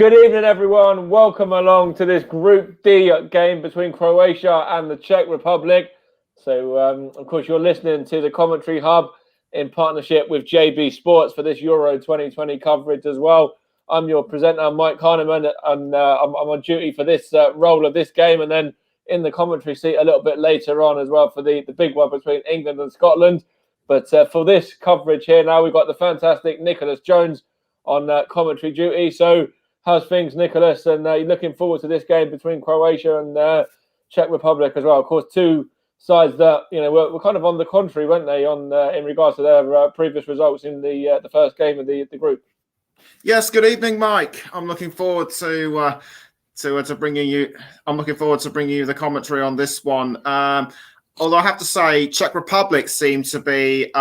Good evening, everyone. Welcome along to this Group D game between Croatia and the Czech Republic. So, of course, you're listening to the Commentary Hub in partnership with JB Sports for this Euro 2020 coverage as well. I'm your presenter, Mike Kahneman, and I'm on duty for this role of this game, and then in the commentary seat a little bit later on as well for the big one between England and Scotland. But for this coverage here now, we've got the fantastic Nicholas Jones on commentary duty. So, how's things, Nicholas? And you're looking forward to this game between Croatia and Czech Republic as well. Of course, two sides that were kind of on the contrary, weren't they, on in regards to their previous results in the first game of the group. Yes. Good evening, Mike. I'm looking forward to bringing you. I'm looking forward to bringing you the commentary on this one. Although I have to say, Czech Republic seem to be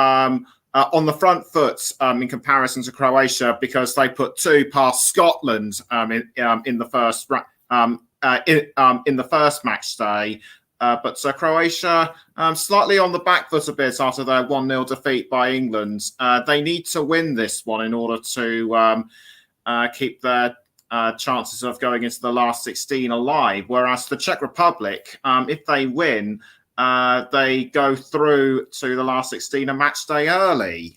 on the front foot in comparison to Croatia, because they put two past Scotland in the first match day. But Croatia slightly on the back foot a bit after their 1-0 defeat by England. They need to win this one in order to keep their chances of going into the last 16 alive. Whereas the Czech Republic, if they win, they go through to the last 16 a match day early.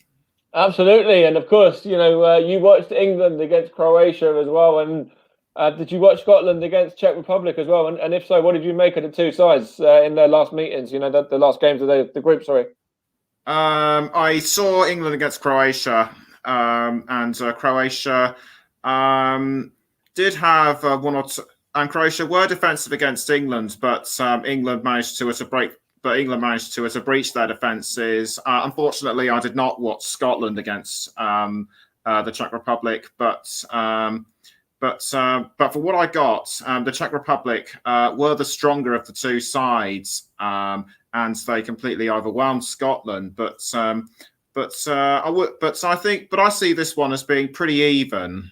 Absolutely. And of course, you watched England against Croatia as well. And did you watch Scotland against Czech Republic as well? And if so, what did you make of the two sides in their last meetings, the last games of the group, sorry? I saw England against Croatia, and Croatia did have one or two. And Croatia were defensive against England, but England managed to breach their defences. Unfortunately, I did not watch Scotland against the Czech Republic, but for what I got, the Czech Republic were the stronger of the two sides, and they completely overwhelmed Scotland. But I see this one as being pretty even.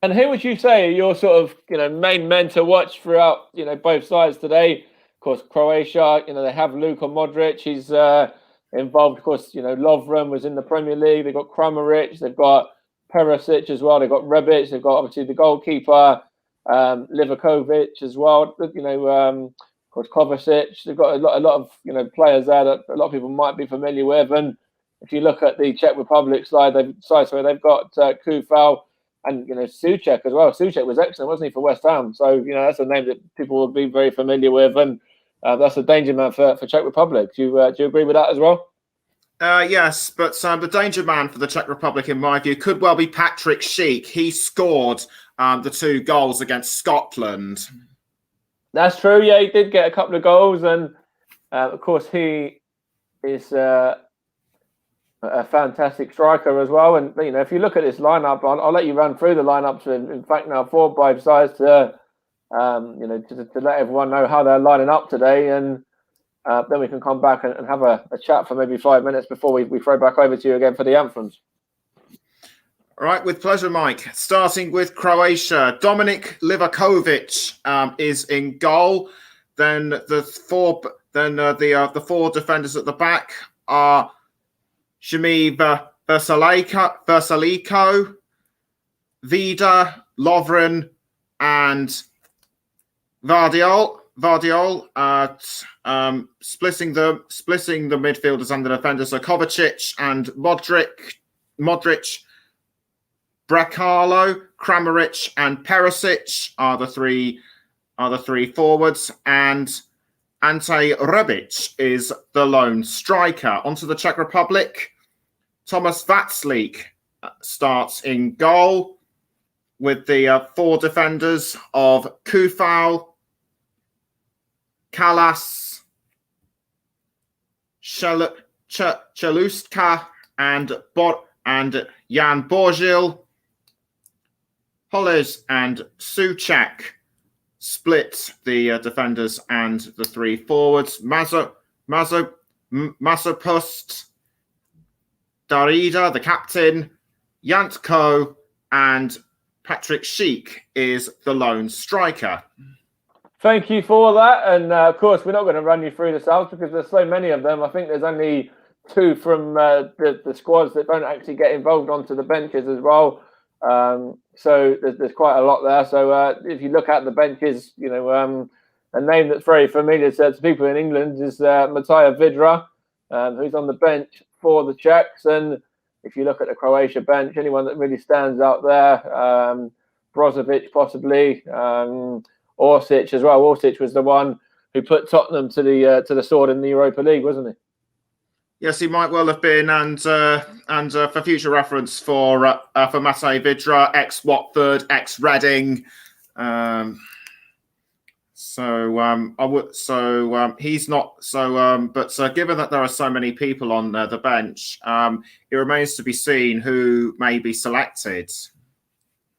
And who would you say are your sort of main men to watch throughout both sides today? Of course, Croatia, they have Luka Modric. He's involved. Of course, Lovren was in the Premier League. They've got Kramaric. They've got Perisic as well. They've got Rebic. They've got obviously the goalkeeper Livakovic as well. Of course, Kovacic. They've got a lot of players there that a lot of people might be familiar with. And if you look at the Czech Republic side, they've got Kufal. And Souček as well. Souček was excellent, wasn't he, for West Ham? So that's a name that people will be very familiar with, and that's a danger man for Czech Republic. Do you agree with that as well? Yes, but the danger man for the Czech Republic, in my view, could well be Patrick Schick. He scored the two goals against Scotland. That's true. Yeah, he did get a couple of goals, and of course he is a fantastic striker as well. And if you look at this lineup, I'll let you run through the lineups. In fact, now for both sides to let everyone know how they're lining up today, and then we can come back and have a chat for maybe 5 minutes before we throw back over to you again for the anthems. All right, with pleasure, Mike. Starting with Croatia, Dominik Livakovic is in goal. Then the four defenders at the back are Shimi Versalico, Vida, Lovren, and Vardiol. Splitting the midfielders and the defenders are Kovacic and Modric, Brekalo, Kramaric, and Perisic are the three forwards, and Ante Rebic is the lone striker. Onto the Czech Republic. Thomas Václavík starts in goal with the four defenders of Kufal, Kalas, Chelustka, and Jan Borgil. Holles and Souček split the defenders and the three forwards. Masopust, Darida, the captain, Jantko, and Patrick Schick is the lone striker. Thank you for that. And of course, we're not going to run you through the subs because there's so many of them. I think there's only two from the squads that don't actually get involved onto the benches as well. So there's quite a lot there. So if you look at the benches, a name that's very familiar to people in England is Matija Vidra, who's on the bench for the Czechs. And if you look at the Croatia bench, anyone that really stands out there, Brozovic possibly, Orsic as well. Orsic was the one who put Tottenham to the sword in the Europa League, wasn't he? Yes, he might well have been, and for future reference for Matej Vidra, ex-Watford, ex-Reading. He's not. But given that there are so many people on the bench, it remains to be seen who may be selected.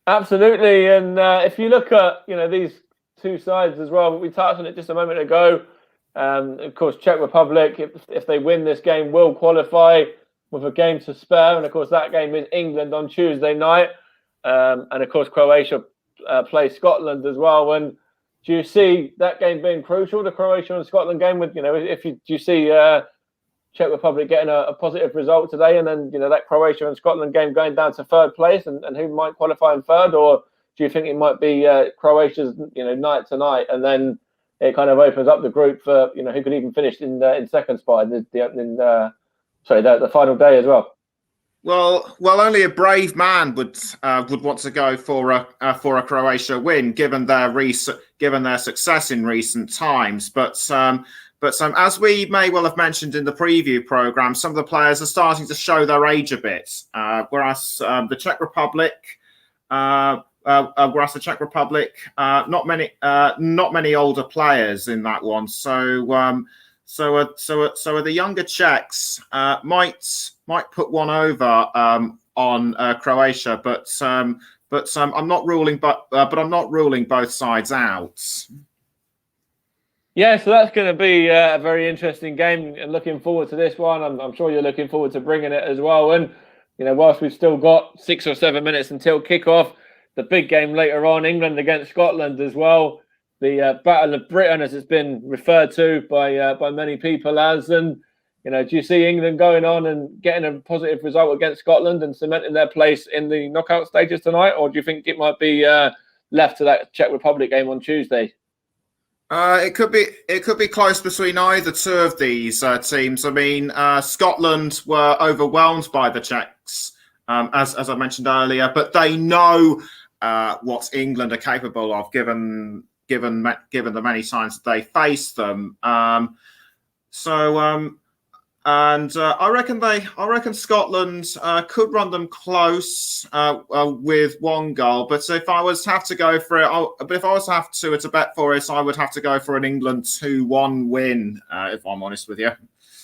Absolutely, and if you look at these two sides as well, we touched on it just a moment ago. Of course, Czech Republic, if they win this game, will qualify with a game to spare, and of course that game is England on Tuesday night, and of course Croatia play Scotland as well. And do you see that game being crucial, the Croatia and Scotland game? With do you see Czech Republic getting a positive result today, and then that Croatia and Scotland game going down to third place, and who might qualify in third, or do you think it might be Croatia's night tonight, and then it kind of opens up the group for who could even finish in second spot in the final day as well? Well, only a brave man would want to go for a Croatia win, given their success in recent times. But as we may well have mentioned in the preview program, some of the players are starting to show their age a bit. Whereas the Czech Republic. Not many older players in that one. So the younger Czechs might put one over on Croatia, but I'm not ruling, but I'm not ruling both sides out. Yeah, so that's going to be a very interesting game, and looking forward to this one. I'm sure you're looking forward to bringing it as well. And whilst we've still got 6 or 7 minutes until kickoff, the big game later on, England against Scotland as well. The Battle of Britain, as it's been referred to by many people as. And, do you see England going on and getting a positive result against Scotland and cementing their place in the knockout stages tonight? Or do you think it might be left to that Czech Republic game on Tuesday? It could be close between either two of these teams. I mean, Scotland were overwhelmed by the Czechs, as I mentioned earlier, but they know what England are capable of, given the many times that they face them. I reckon Scotland could run them close with one goal. But if I was to have to go for it, if I was to have to bet for it, I would have to go for an England 2-1 win. If I'm honest with you.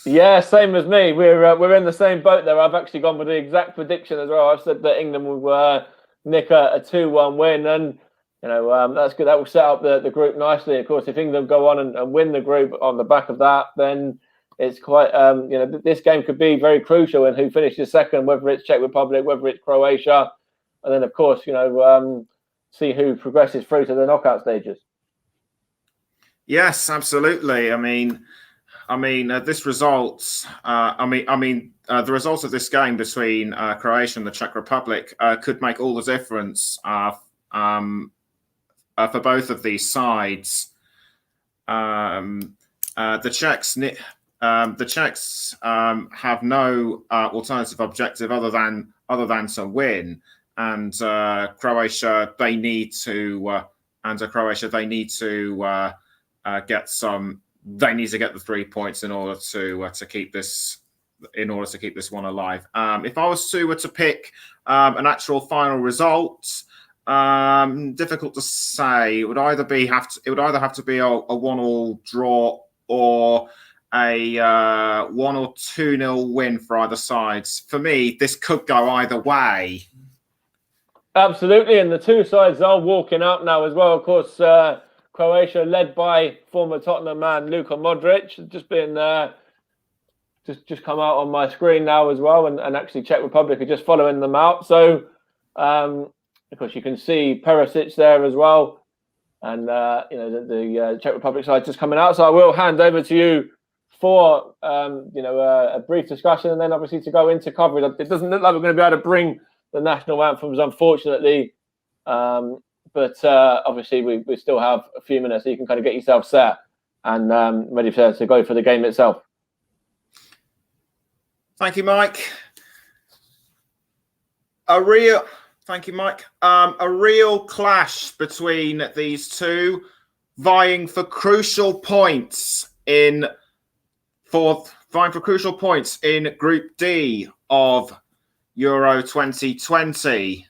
Yeah, same as me. We're in the same boat there. I've actually gone with the exact prediction as well. I've said that England will nick a 2-1 win, and that's good. That will set up the group nicely. Of course, if England go on and win the group on the back of that, then it's quite this game could be very crucial in who finishes second, whether it's Czech Republic, whether it's Croatia, and then of course see who progresses through to the knockout stages. Yes, absolutely. I mean, this results. The results of this game between Croatia and the Czech Republic could make all the difference for both of these sides. The Czechs have no alternative objective other than to win, and Croatia they need to get the 3 points in order to keep this one alive. If I was to pick an actual final result, difficult to say. It would either have to be a 1-1 draw or a 1 or 2-0 win for either sides. For me, this could go either way. Absolutely, and the two sides are walking out now as well. Of course, Croatia, led by former Tottenham man Luka Modric, just been just come out on my screen now as well, and actually Czech Republic are just following them out. So, of course, you can see Perisic there as well, and the Czech Republic side just coming out. So I will hand over to you for a brief discussion, and then obviously to go into coverage. It doesn't look like we're going to be able to bring the national anthems, unfortunately, But obviously, we still have a few minutes, so you can kind of get yourself set and ready to go for the game itself. Thank you, Mike. Thank you, Mike. A real clash between these two, vying for crucial points in Group D of Euro 2020.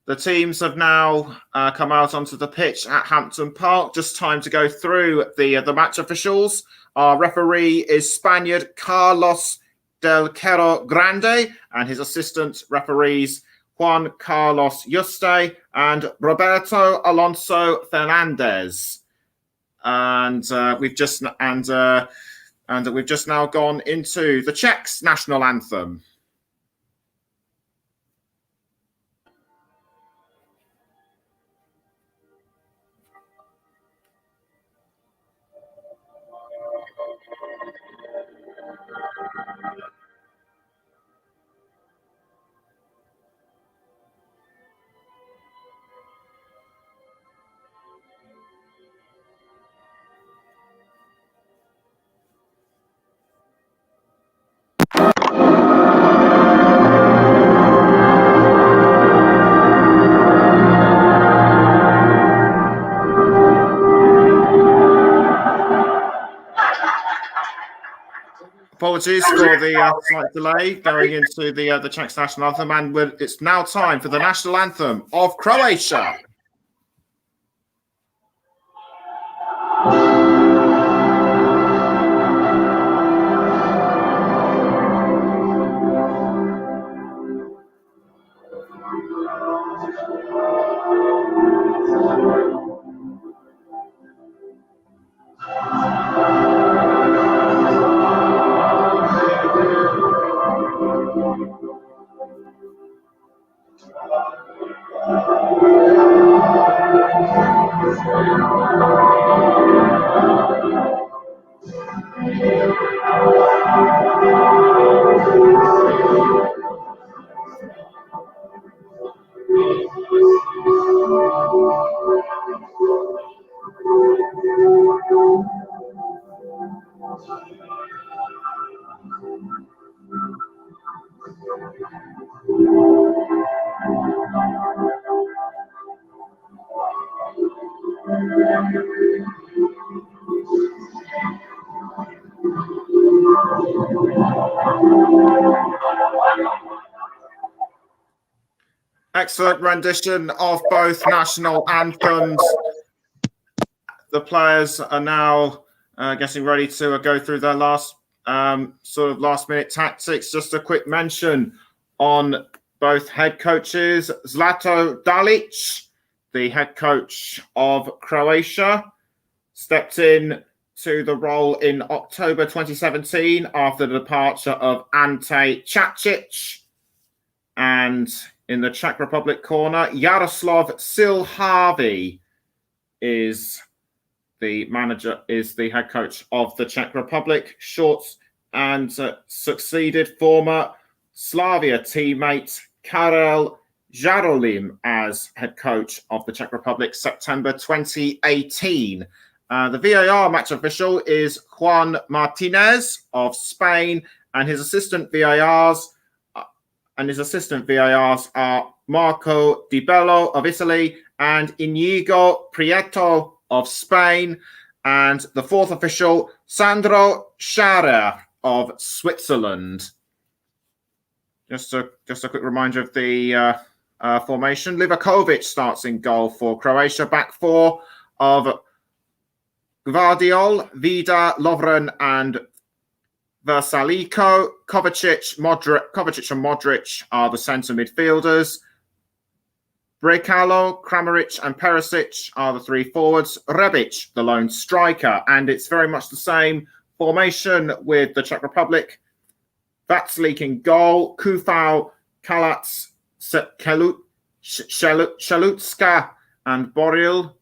The teams have now come out onto the pitch at Hampton Park. Just time to go through the match officials. Our referee is Spaniard Carlos del Quero Grande, and his assistant referees Juan Carlos Yuste and Roberto Alonso Fernandez. And we've just now gone into the Czechs' national anthem. Apologies for the slight delay going into the Czechs national anthem, and it's now time for the national anthem of Croatia. Excellent rendition of both national anthems. The players are now getting ready to go through their last last-minute tactics. Just a quick mention on both head coaches. Zlato Dalic, the head coach of Croatia, stepped in to the role in October 2017 after the departure of Ante Čačić. And in the Czech Republic corner, Jaroslav Silhavy is the head coach of the Czech Republic, and succeeded former Slavia teammate Karel Jarolim as head coach of the Czech Republic, September 2018. The VAR match official is Juan Martinez of Spain, and his assistant VARs are Marco Di Bello of Italy and Inigo Prieto of Spain, and the fourth official, Sandro Scharer of Switzerland. Just a quick reminder of the formation. Livakovic starts in goal for Croatia. Back four of Gvardiol, Vida, Lovren, and Versalico. Kovacic and Modric are the centre midfielders. Brekalo, Kramaric, and Perisic are the three forwards. Rebic, the lone striker. And it's very much the same formation with the Czech Republic. Vatslik in goal. Kufau, Kalats, Shalutska, and Boril.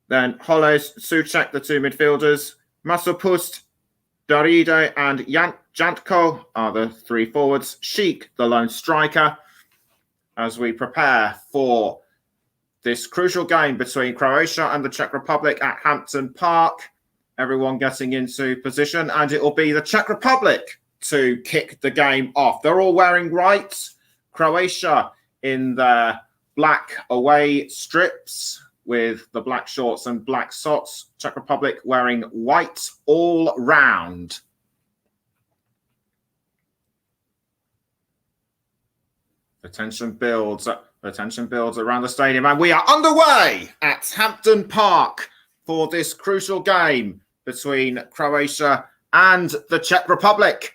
Then Holes, Souček, the two midfielders. Masopust, Daride, and Jantko are the three forwards. Sheik, the lone striker. as we prepare for this crucial game between Croatia and the Czech Republic at Hampton Park. Everyone getting into position, and it will be the Czech Republic to kick the game off. They're all wearing white. Croatia in their black away strips with the black shorts and black socks. Czech Republic wearing white all round. The tension builds. The tension builds around the stadium, and we are underway at Hampton Park for this crucial game between Croatia and the Czech Republic.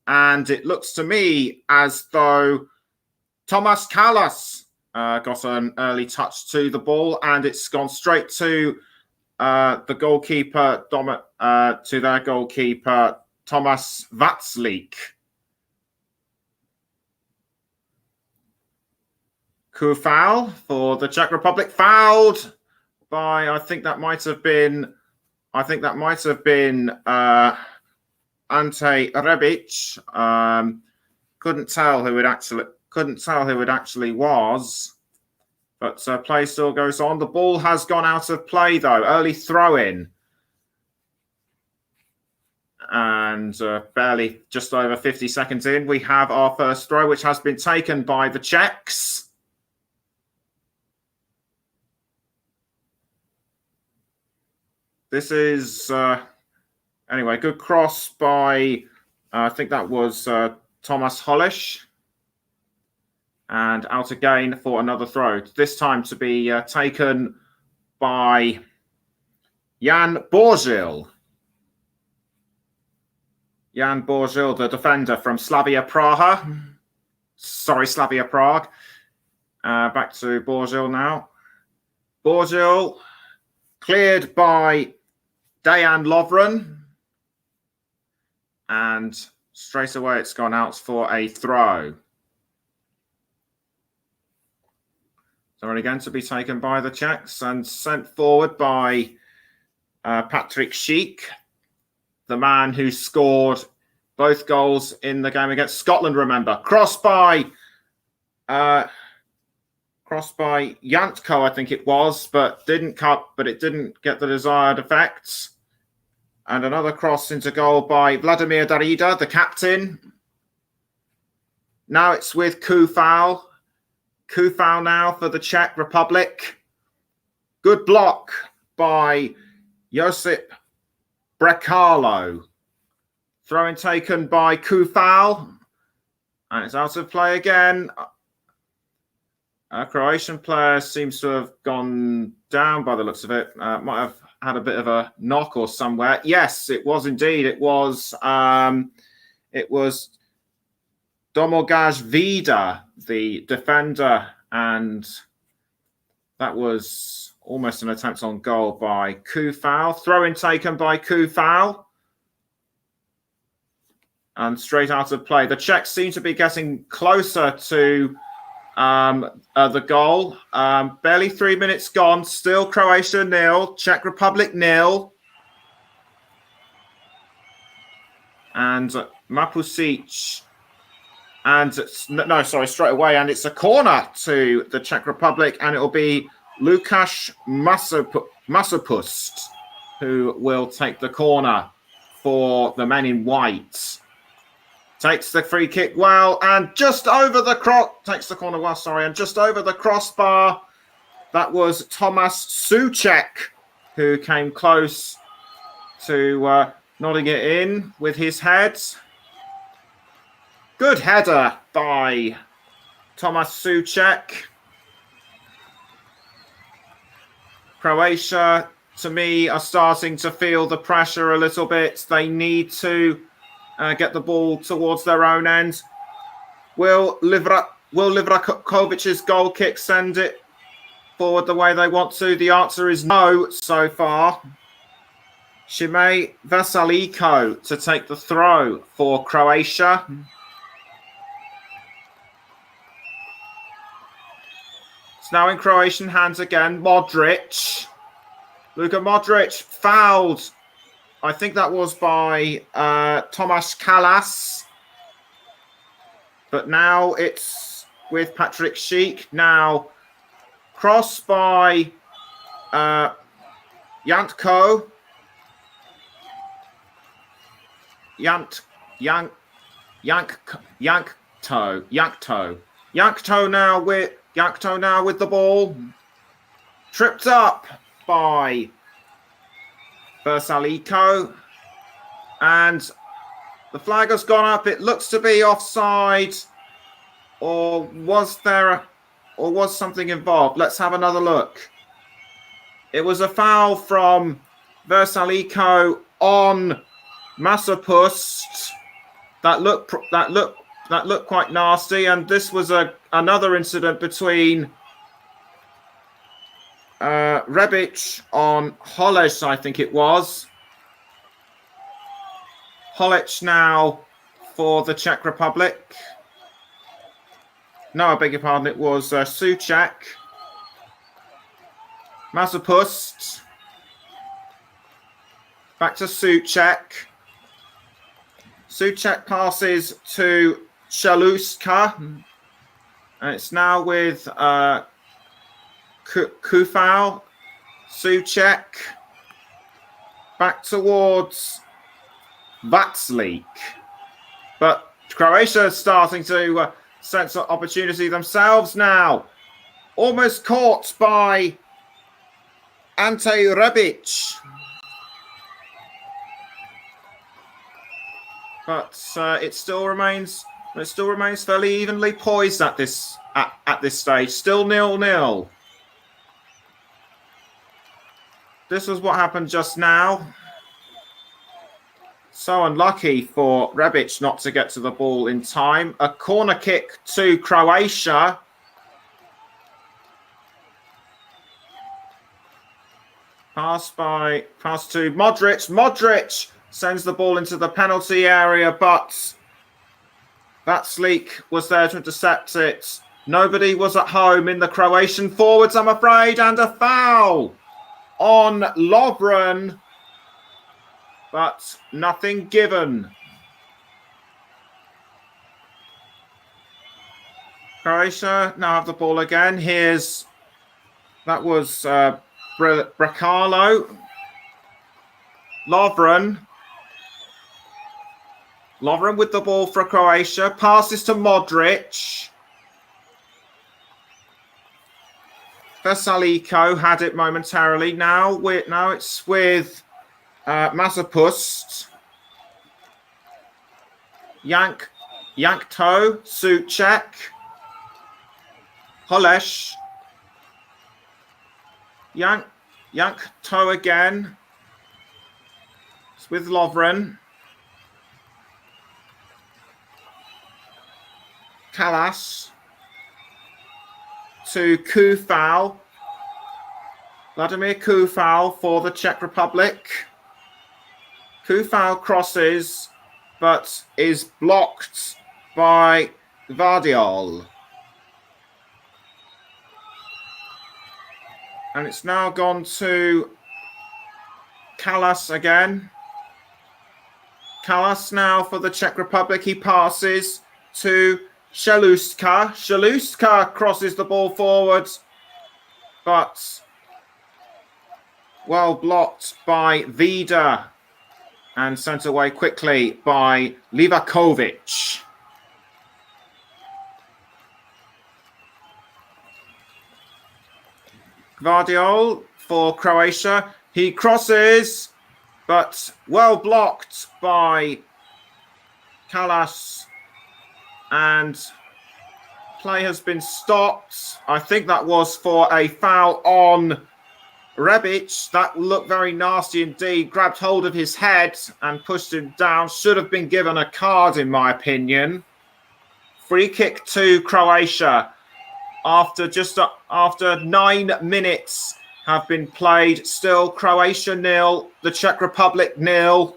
And it looks to me as though Tomáš Kalas got an early touch to the ball, and it's gone straight to the goalkeeper, to their goalkeeper, Tomáš Vaclík. Coup foul for the Czech Republic, fouled by I think that might have been Ante Rebic. Couldn't tell who it actually was, but play still goes on. The ball has gone out of play though. Early throw in, and barely just over 50 seconds in, we have our first throw, which has been taken by the Czechs. This is, anyway, good cross by, I think that was Thomas Hollish. And out again for another throw. This time to be taken by Jan Borzil. Jan Borzil, the defender from Slavia Prague. Back to Borzil now. Borzil cleared by Dejan Lovren, and straight away it's gone out for a throw. So again to be taken by the Czechs and sent forward by Patrick Schick, the man who scored both goals in the game against Scotland, remember. Cross by Jantko, I think it was, but it didn't get the desired effects. And another cross into goal by Vladimir Darida, the captain. Now it's with coup foul. Coup foul now for the Czech Republic. Good block by Josip Brekalo. Throw-in taken by coup foul. And it's out of play again. A Croatian player seems to have gone down by the looks of it. Might have had a bit of a knock or somewhere. Yes, it was indeed. It was Domagoj Vida, the defender, and that was almost an attempt on goal by coup foul. Throw-in taken by coup foul. And straight out of play. The Czechs seem to be getting closer to the goal. Barely 3 minutes gone. Still Croatia 0, Czech Republic 0. And Mapusic. And straight away. And it's a corner to the Czech Republic. And it will be Lukáš Masopust who will take the corner for the men in white. Takes the free kick well, and just over the takes the corner well, and just over the crossbar. That was Tomáš Souček, who came close to nodding it in with his head. Good header by Tomáš Souček. Croatia, to me, are starting to feel the pressure a little bit. They need to get the ball towards their own end. Will Livrakovic's goal kick send it forward the way they want to? The answer is no so far. Šimej Veselíko to take the throw for Croatia. It's now in Croatian hands again. Modric. Luka Modric fouled. I think that was by Tomáš Kalas. But now it's with Patrick Schick. Now, cross by Jankto. Jankto now with the ball. Tripped up by Versaliko. And the flag has gone up. It looks to be offside. Or was something involved? Let's have another look. It was a foul from Versaliko on Masopust that looked quite nasty, and this was another incident between Rebic on Holeš, I think it was. Holeš now for the Czech Republic. No, I beg your pardon, it was Souček. Masopust. Back to Souček. Souček passes to Shaluska. And it's now with Kufal. Souček. Back towards Vaclík. But Croatia is starting to sense an opportunity themselves now. Almost caught by Ante Rebic. But it still remains fairly evenly poised at this stage. Still 0-0. This was what happened just now. So unlucky for Rebic not to get to the ball in time. A corner kick to Croatia. Pass to Modric. Modric sends the ball into the penalty area, but Vaclík was there to intercept it. Nobody was at home in the Croatian forwards, I'm afraid, and a foul on Lovren, but nothing given. Croatia now have the ball again. That was Brekalo. Lovren with the ball for Croatia. Passes to Modric. Versaliko had it momentarily. Now it's with Masopust. Jankto. Souček. Holeš. Jankto again. It's with Lovren. Kalas to Kufal. Vladimir Kufal for the Czech Republic. Kufal crosses, but is blocked by Gvardiol. And it's now gone to Kalas again. Kalas now for the Czech Republic. He passes to Shaluska. Shaluska crosses the ball forwards, but well blocked by Vida and sent away quickly by Livakovic. Gvardiol for Croatia. He crosses, but well blocked by Kalas. And play has been stopped. I think that was for a foul on Rebic. That looked very nasty indeed. Grabbed hold of his head and pushed him down. Should have been given a card, in my opinion. Free kick to Croatia. After 9 minutes have been played. Still Croatia 0, the Czech Republic 0.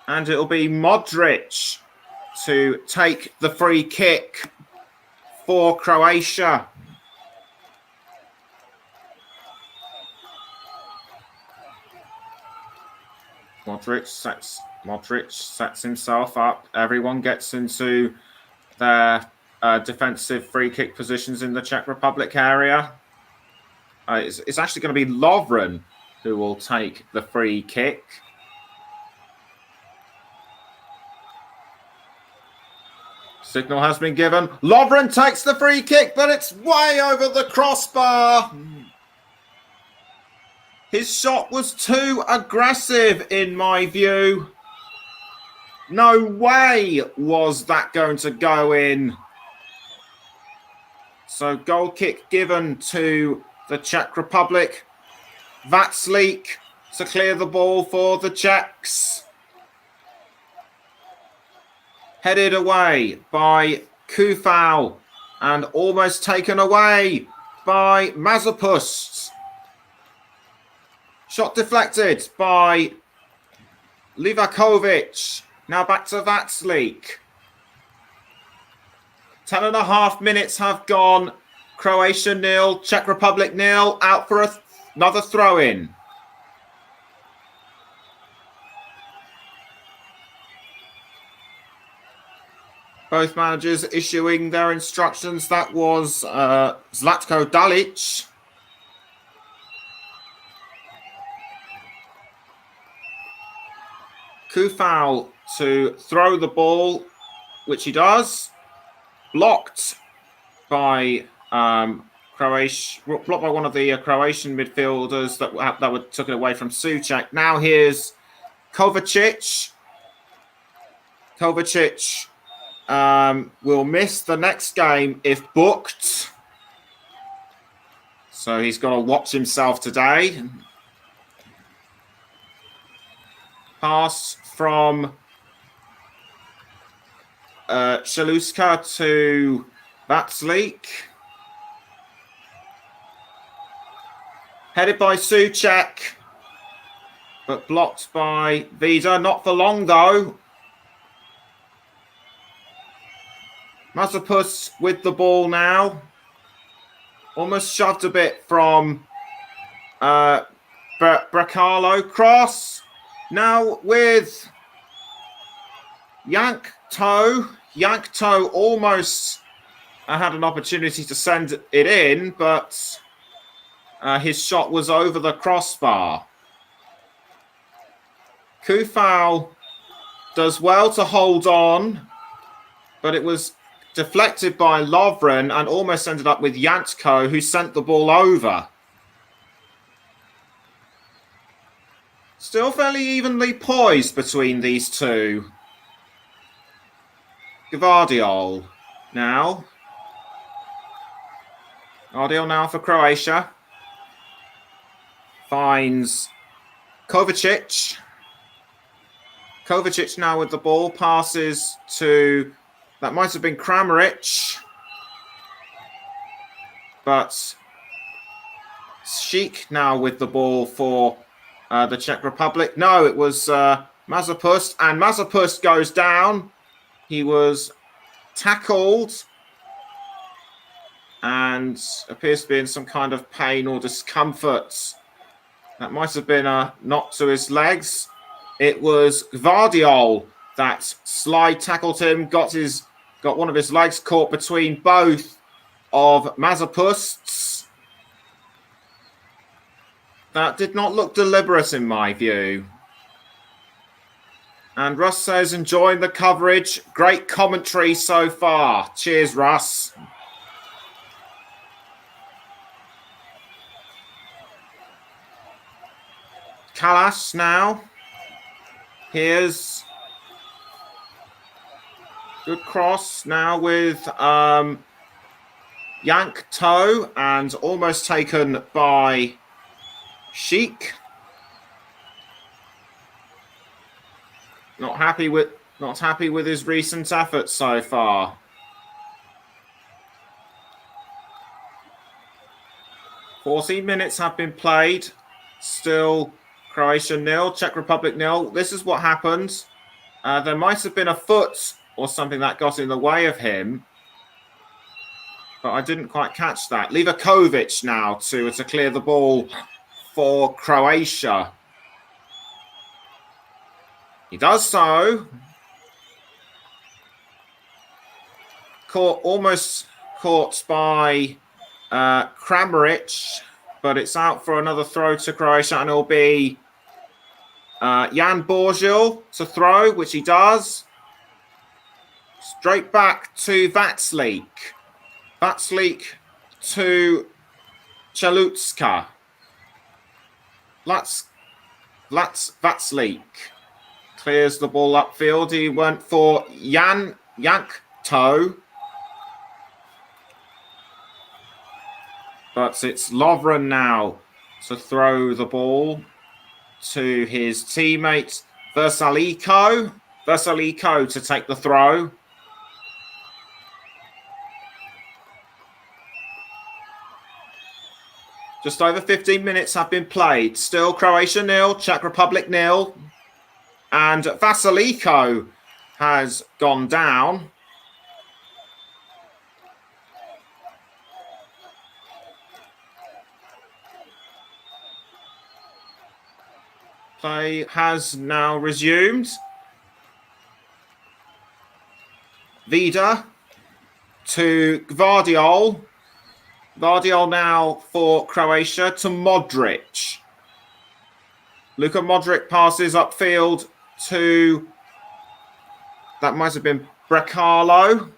And it'll be Modric to take the free kick for Croatia. Modric Modric sets himself up. Everyone gets into their defensive free kick positions in the Czech Republic area. It's actually going to be Lovren who will take the free kick. Signal has been given. Lovren takes the free kick, but it's way over the crossbar. His shot was too aggressive, in my view. No way was that going to go in. So goal kick given to the Czech Republic. Václav to clear the ball for the Czechs. Headed away by Kufal and almost taken away by Mazepust. Shot deflected by Livakovic. Now back to Václav. 10.5 minutes have gone. Croatia 0, Czech Republic 0. Out for another throw-in. Both managers issuing their instructions. That was Zlatko Dalic. Kufal to throw the ball, which he does. Blocked by Croatia, blocked by one of the Croatian midfielders that took it away from Souček. Now here's Kovacic. Kovacic will miss the next game if booked. So he's got to watch himself today. Pass from Shaluska to Václav. Headed by Souček, but blocked by Vida. Not for long, though. Mazepust with the ball now. Almost shoved a bit from Brekalo. Cross. Now with Yankto. Yankto almost had an opportunity to send it in, but his shot was over the crossbar. Kufal does well to hold on, but it was deflected by Lovren and almost ended up with Yankto, who sent the ball over. Still fairly evenly poised between these two. Gvardiol now. Gvardiol now for Croatia. Finds Kovacic. Kovacic now with the ball. Passes to... That might have been Kramaric. But Sheik now with the ball for the Czech Republic. No, it was Mazepust. And Mazepust goes down. He was tackled and appears to be in some kind of pain or discomfort. That might have been a knock to his legs. It was Gvardiol that slide tackled him, got one of his legs caught between both of Mazepust's. That did not look deliberate in my view. And Russ says, enjoying the coverage. Great commentary so far. Cheers, Russ. Kalas now. Here's good cross now with Yankto and almost taken by Sheik. Not happy with his recent efforts so far. "14 minutes have been played. Still Croatia 0, Czech Republic 0. This is what happened. There might have been a foot or something that got in the way of him, but I didn't quite catch that. Livakovic now to clear the ball for Croatia. He does so. Almost caught by Kramaric, but it's out for another throw to Croatia, and it'll be Jan Borgil to throw, which he does. Straight back to Vatslik. Vatslik to Chalutska. Vatslik clears the ball upfield. He went for Yankto. But it's Lovren now to throw the ball to his teammate Versaliko. Versaliko to take the throw. Just over 15 minutes have been played. Still Croatia 0, Czech Republic 0. And Vasaliko has gone down. Play has now resumed. Vida to Gvardiol. Gvardiol now for Croatia to Modric. Luka Modric passes upfield to, that might have been Brekalo.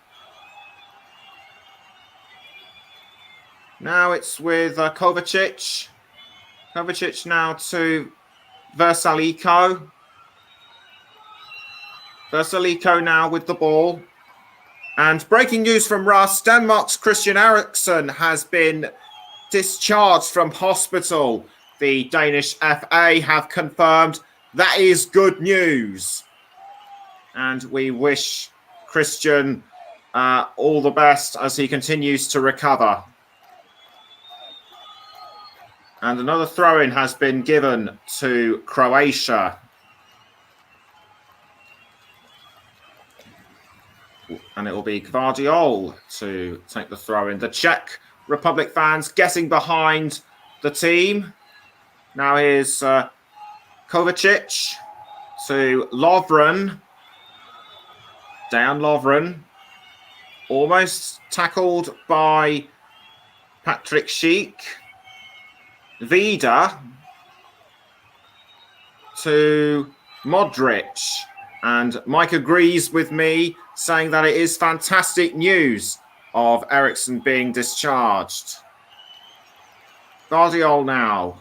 Now it's with Kovacic. Kovacic now to Versaliko. Versaliko now with the ball. And breaking news from Russ, Denmark's Christian Eriksen has been discharged from hospital. The Danish FA have confirmed that is good news. And we wish Christian all the best as he continues to recover. And another throw-in has been given to Croatia. And it will be Gvardiol to take the throw-in. The Czech Republic fans getting behind the team. Now here's Kovacic to Lovren. Down Lovren. Almost tackled by Patrick Schick. Vida to Modric. And Mike agrees with me, saying that it is fantastic news of Eriksen being discharged. Gvardiol now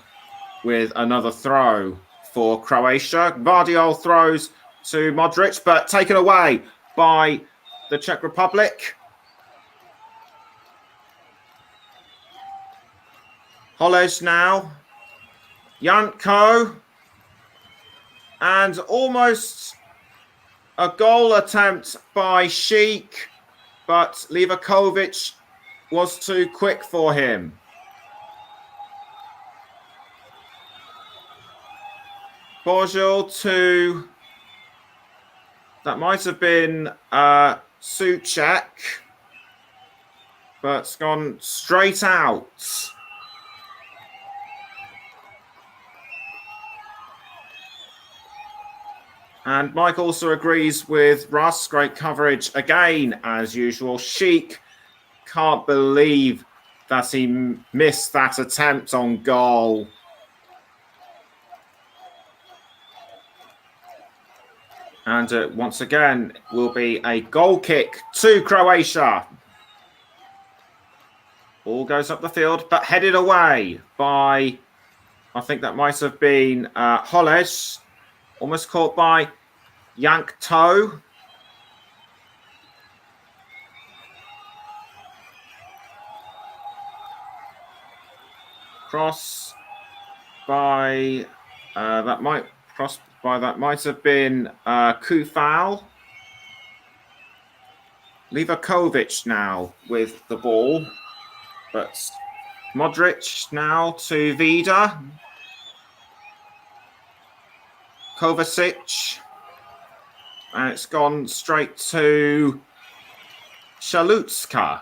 with another throw for Croatia. Gvardiol throws to Modric, but taken away by the Czech Republic. Holej now. Janko. And almost a goal attempt by Schick, but Livakovic was too quick for him. Borgil to, that might have been Suchek, but it's gone straight out. And Mike also agrees with Russ. Great coverage again, as usual. Schick can't believe that he missed that attempt on goal. And once again, will be a goal kick to Croatia. Ball goes up the field, but headed away by, I think that might have been Holej. Almost caught by Yankto. Cross by that might have been Kufal. Livakovic now with the ball, but Modric now to Vida. Kovacic, and it's gone straight to Chalutska.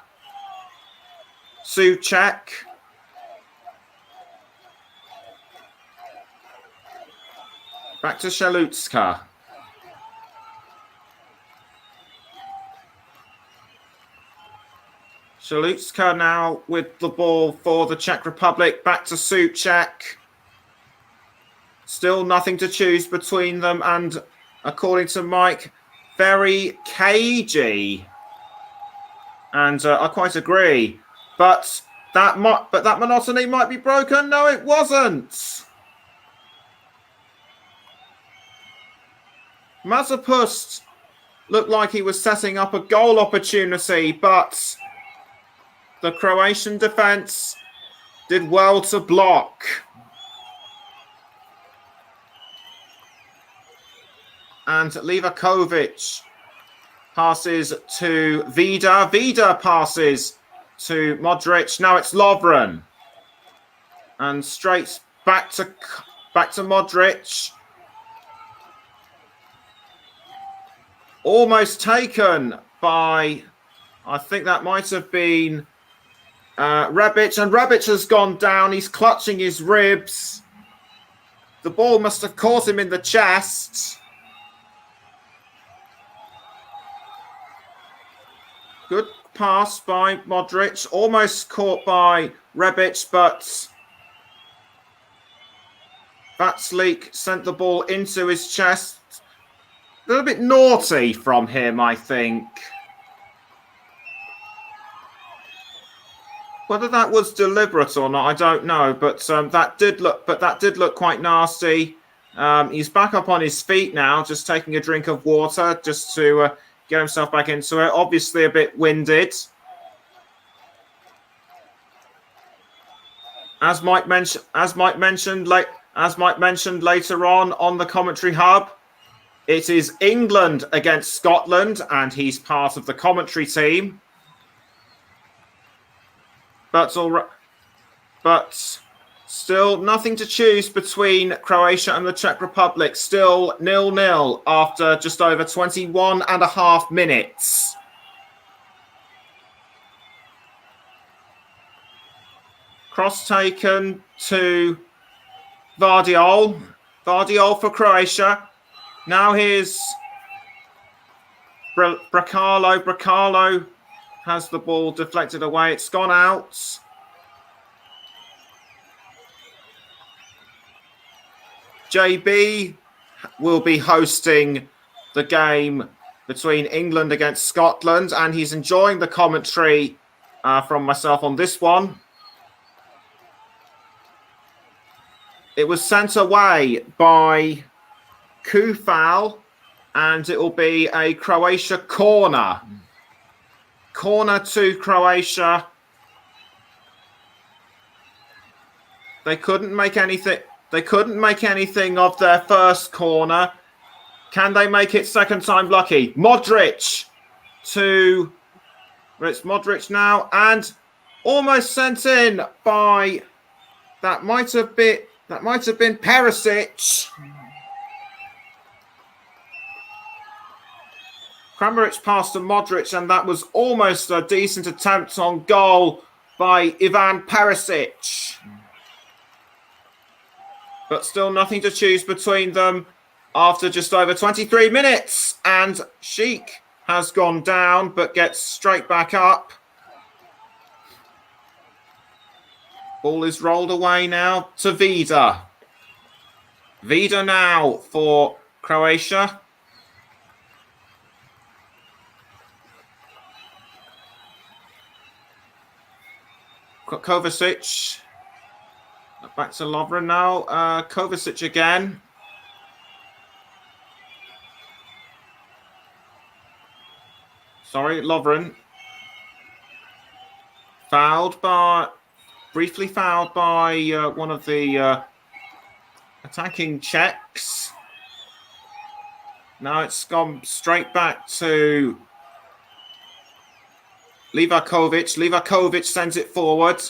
Suchek. Back to Chalutska. Shalutska now with the ball for the Czech Republic. Back to Souček. Still nothing to choose between them. And according to Mike, very cagey. And I quite agree. But that monotony might be broken. No, it wasn't. Mazepust looked like he was setting up a goal opportunity, but the Croatian defence did well to block. And Livakovic passes to Vida. Vida passes to Modric. Now it's Lovren. And straight back to Modric. Almost taken by, I think that might have been Rebic. And Rebic has gone down. He's clutching his ribs. The ball must have caught him in the chest. Good pass by Modric. Almost caught by Rebic, but Vatslik sent the ball into his chest. A little bit naughty from him, I think. Whether that was deliberate or not, I don't know. But that did look quite nasty. He's back up on his feet now, just taking a drink of water, just to get himself back into it. Obviously, a bit winded. As Mike mentioned later on the commentary hub, it is England against Scotland, and he's part of the commentary team. But still nothing to choose between Croatia and the Czech Republic. Still 0-0 after just over 21 and a half minutes. Cross taken to Vardiol. Vardiol for Croatia. Now here's Bracalo. Bracalo has the ball deflected away. It's gone out. JB will be hosting the game between England against Scotland, and he's enjoying the commentary from myself on this one. It was sent away by Kufal, and it will be a Croatia corner. Corner to Croatia. They couldn't make anything. They couldn't make anything of their first corner. Can they make it second time lucky? Modric to... It's Modric now, and almost sent in by... That might have been Perisic. Kramaric passed to Modric, and that was almost a decent attempt on goal by Ivan Perisic. But still nothing to choose between them after just over 23 minutes. And Sheik has gone down, but gets straight back up. Ball is rolled away now to Vida. Vida now for Croatia. Kovacic. Back to Lovren now. Kovacic again. Sorry, Lovren. Briefly fouled by one of the attacking Czechs. Now it's gone straight back to Livakovic. Livakovic sends it forward.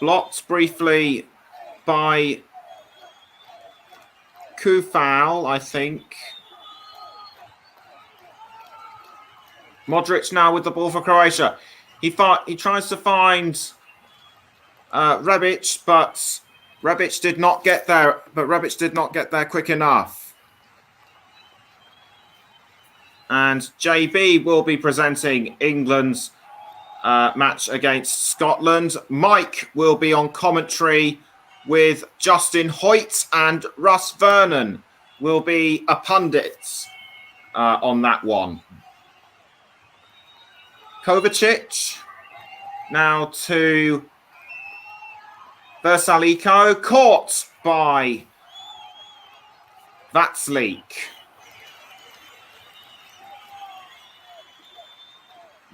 Blocked briefly by Kufal, I think. Modric now with the ball for Croatia. He tries to find Rebic, but Rebic did not get there. Quick enough. And JB will be presenting England's match against Scotland. Mike will be on commentary with Justin Hoyt, and Russ Vernon will be a pundit on that one. Kovacic now to Versalico, caught by Vatslik.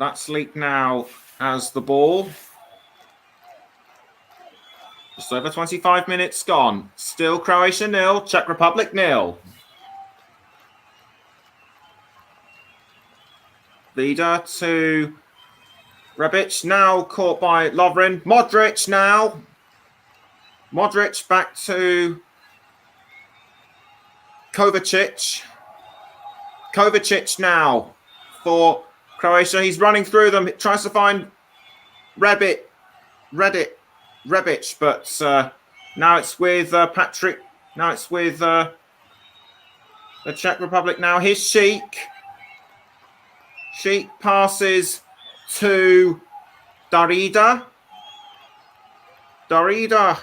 Vatslik now has the ball. Just over 25 minutes gone. Still Croatia 0, Czech Republic 0. Leader to Rebic, now caught by Lovren. Modric now. Modric back to Kovacic. Kovacic now for Croatia. He's running through them. Tries to find Rebic, but now it's with Patrick. Now it's with the Czech Republic. Now here's Sheik. Sheik passes to Darida. Darida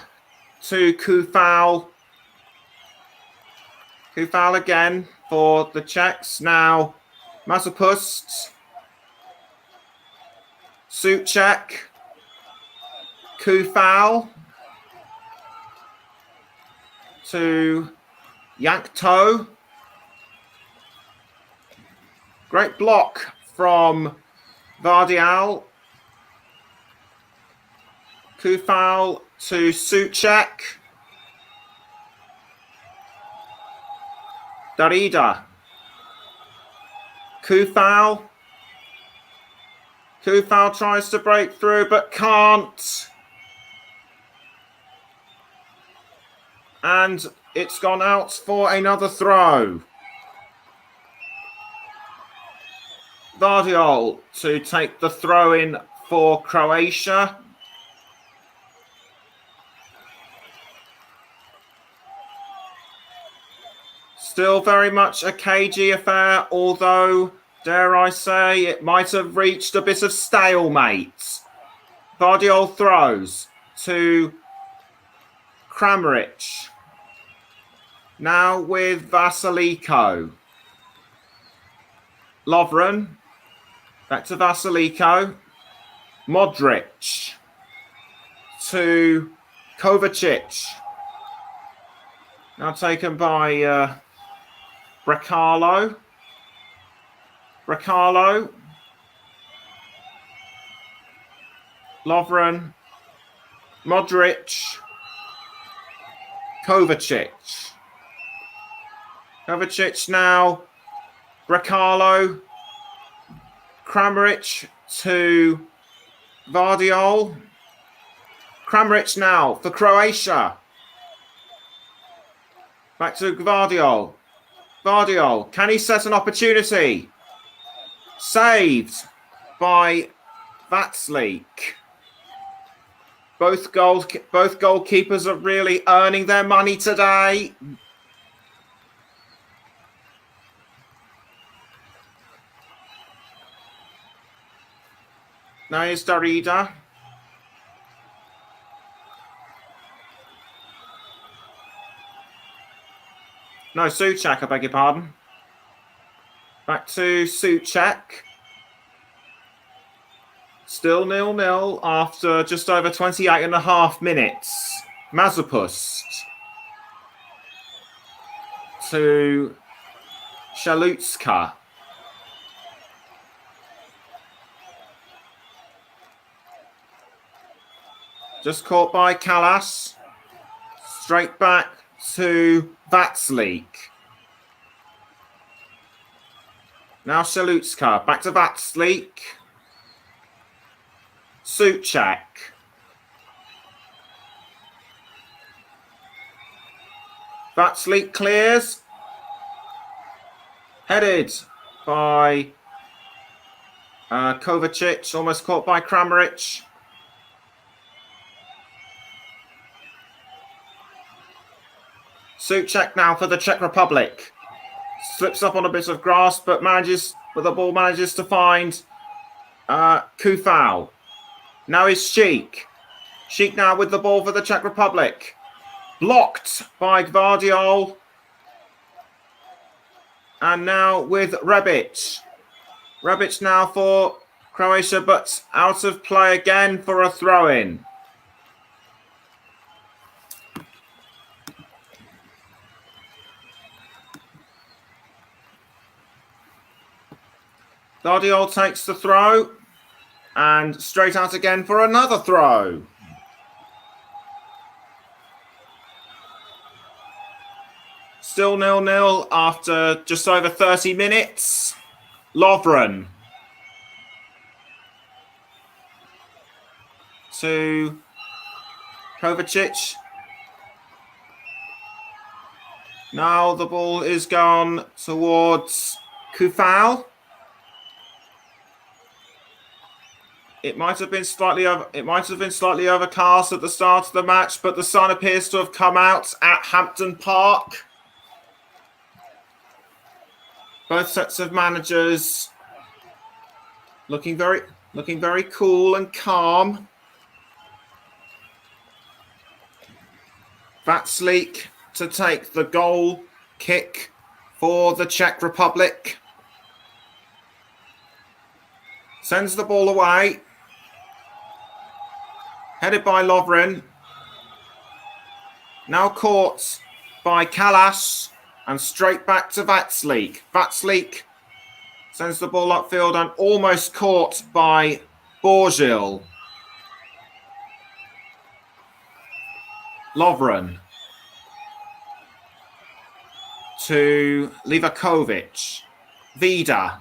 to Kufal. Kufal again for the Czechs. Now Mazepust. Souček. Kufal to Yankto. Great block from Vardial. Kufal to Souček. Darida. Kufal. Kufal tries to break through but can't. And it's gone out for another throw. Vardiol to take the throw in for Croatia. Still very much a cagey affair, although, dare I say, it might have reached a bit of stalemate. Vardiol throws to Kramaric. Now with Vassilico. Lovren. Back to Vassilico. Modric. To Kovacic. Now taken by Brecalo. Brecalo. Lovren. Modric. Kovacic. Kovacic now. Brecalo. Kramaric to Vardiol. Kramaric now for Croatia. Back to Vardiol. Vardiol, can he set an opportunity? Saved by Vatslik. Both goalkeepers are really earning their money today. Now here's Darida. No, Souček, I beg your pardon. Back to Souček. Still 0-0 after just over 28 and a half minutes. Mazepust to Shalutska. Just caught by Kalas. Straight back to Vatslik. Now Shalutska. Back to Vatslik. Souček. Vatslik clears. Headed by Kovacic. Almost caught by Kramaric. Souček now for the Czech Republic. Slips up on a bit of grass, but manages but the ball manages to find Kufal. Now is Sheik. Sheik now with the ball for the Czech Republic. Blocked by Gvardiol. And now with Rebic. Rebic now for Croatia, but out of play again for a throw-in. Gvardiol takes the throw. And straight out again for another throw. Still 0-0 after just over 30 minutes. Lovren to Kovacic. Now the ball is gone towards Kufal. It might have been slightly overcast at the start of the match, but the sun appears to have come out at Hampton Park. Both sets of managers looking very cool and calm. Vatslik to take the goal kick for the Czech Republic. Sends the ball away. Headed by Lovren. Now caught by Kalas and straight back to Vatslik. Vatslik sends the ball upfield and almost caught by Borgil. Lovren to Livakovic. Vida.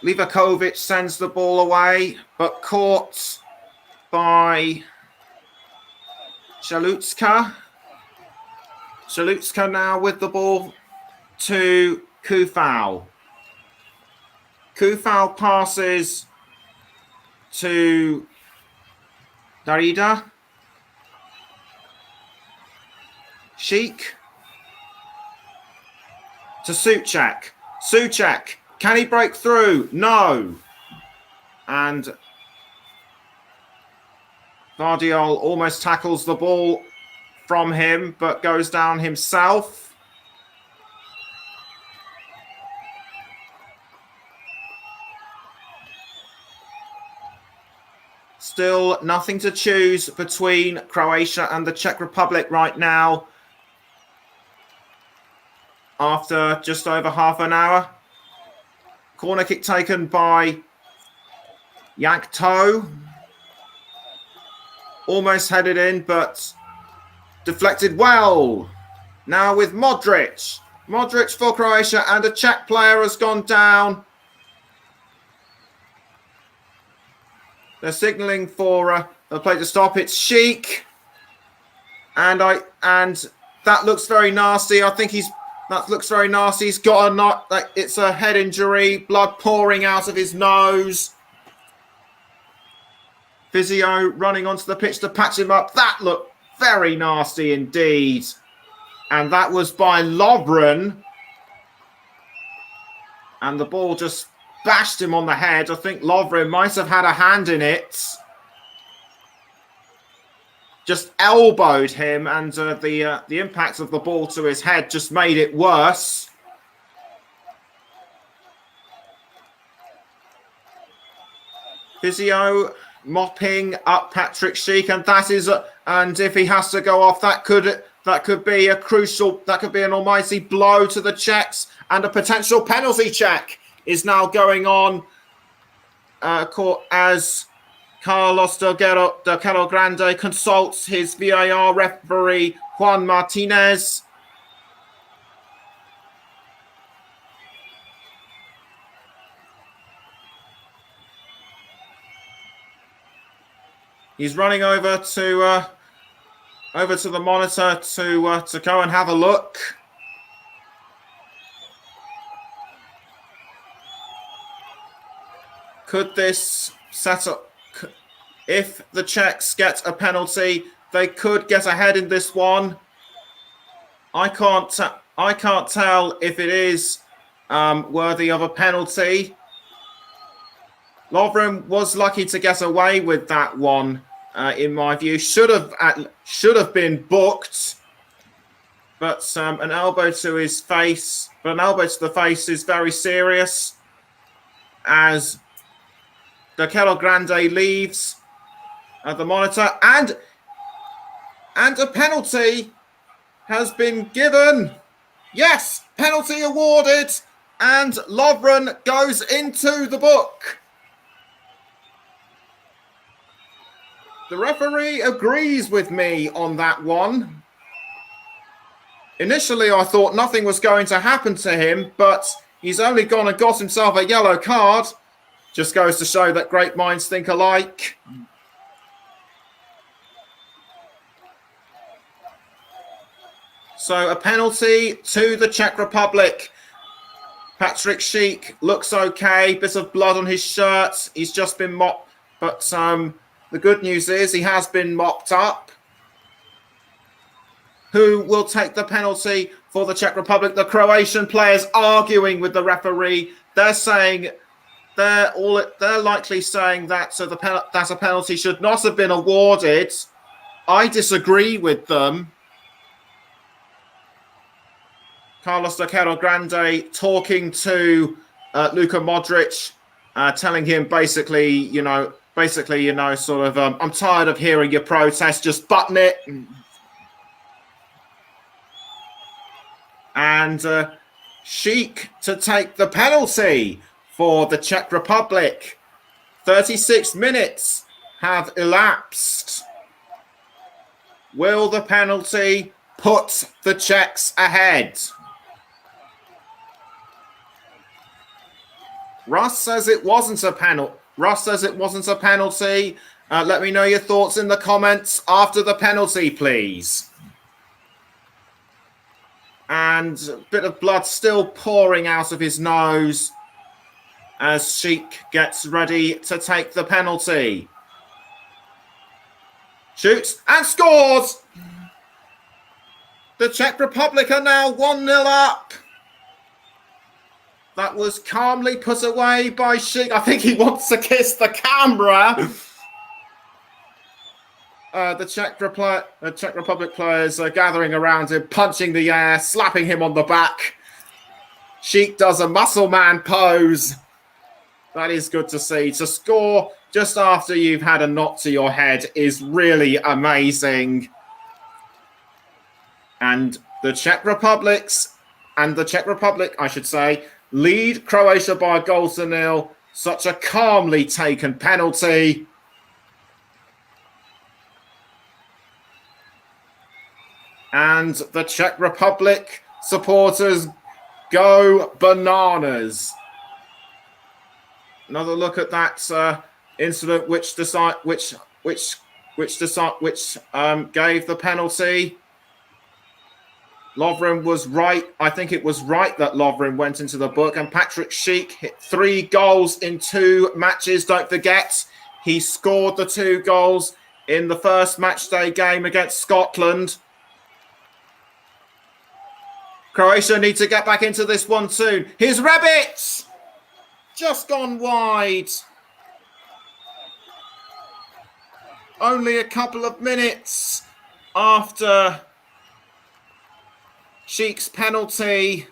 Livakovic sends the ball away, but caught by Shalutska. Shalutska now with the ball to Kufal. Kufal passes to Darida. Sheik to Suchak. Suchak. Can he break through? No. And Gvardiol almost tackles the ball from him, but goes down himself. Still nothing to choose between Croatia and the Czech Republic right now. After just over half an hour. Corner kick taken by Yankto. Almost headed in, but deflected well. Now with Modric. Modric for Croatia, and a Czech player has gone down. They're signalling for a play to stop. It's Sheik. And that looks very nasty. I think that looks very nasty. He's got it's a head injury, blood pouring out of his nose. Physio running onto the pitch to patch him up. That looked very nasty indeed. And that was by Lovren. And the ball just bashed him on the head. I think Lovren might have had a hand in it. Just elbowed him, and the impact of the ball to his head just made it worse. Physio mopping up Patrick Sheik, and and if he has to go off, that could be an almighty blow to the Czechs, and a potential penalty check is now going on as Carlos Del Grande consults his VAR referee, Juan Martinez. He's running over to the monitor to go and have a look. Could this set up? If the Czechs get a penalty, they could get ahead in this one. I can't I can't tell if it is worthy of a penalty. Lovren was lucky to get away with that one, in my view. Should have been booked, but an elbow to his face. But an elbow to the face is very serious, as the Kettle Grande leaves the monitor, and a penalty has been given. Yes, penalty awarded, and Lovren goes into the book. The referee agrees with me on that one. Initially, I thought nothing was going to happen to him, but he's only gone and got himself a yellow card. Just goes to show that great minds think alike. So a penalty to the Czech Republic. Patrick Schick looks okay. Bit of blood on his shirt. He's just been mopped. But the good news is he has been mopped up. Who will take the penalty for the Czech Republic? The Croatian players arguing with the referee. They're saying they're likely saying that that a penalty should not have been awarded. I disagree with them. Carlos de Kettle Grande talking to Luka Modric, telling him basically, sort of, I'm tired of hearing your protest, just button it. And Schick to take the penalty for the Czech Republic. 36 minutes have elapsed. Will the penalty put the Czechs ahead? Russ says it wasn't a penalty. Let me know your thoughts in the comments after the penalty, please. And a bit of blood still pouring out of his nose as Schick gets ready to take the penalty. Shoots and scores! The Czech Republic are now 1-0 up. That was calmly put away by Schick. I think he wants to kiss the camera. The Czech Republic players are gathering around him, punching the air, slapping him on the back. Schick does a muscle man pose. That is good to see. To score just after you've had a knot to your head is really amazing. And the Czech Republic, I should say, lead Croatia by a goal to nil. Such a calmly taken penalty. And the Czech Republic supporters go bananas. Another look at that incident which gave the penalty. Lovren was right. I think it was right that Lovren went into the book. And Patrick Schick hit 3 goals in 2 matches. Don't forget, he scored the 2 goals in the first matchday game against Scotland. Croatia need to get back into this one soon. Here's Rebic! Just gone wide. Only a couple of minutes after Schick's penalty,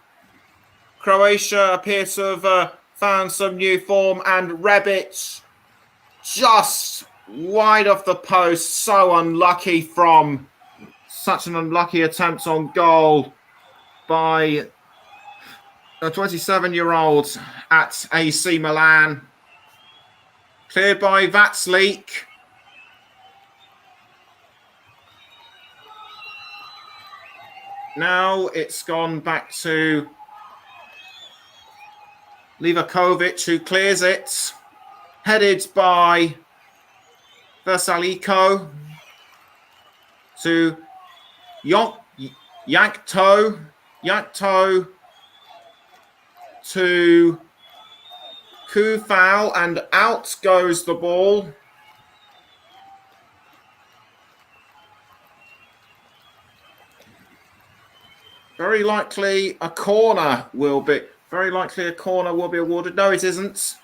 Croatia appear to have found some new form, and Rebic just wide off the post. So unlucky from such an unlucky attempt on goal by a 27-year-old at AC Milan. Cleared by Vatslik. Now it's gone back to Livakovic, who clears it. Headed by Versaliko to Yankto. Yankto to Kufal, and out goes the ball. Very likely a corner will be awarded. No, it isn't.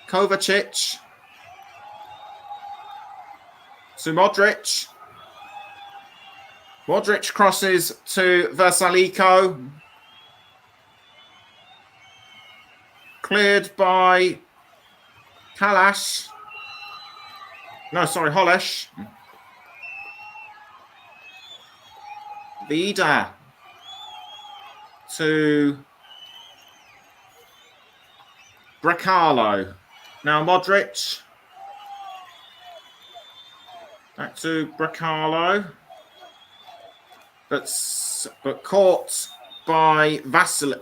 Kovacic to Modric. Modric crosses to Versaliko. Cleared by Kalash. No, sorry, Holesh. Vida to Bracalo. Now Modric. Back to Bracalo. But caught by Vatslik.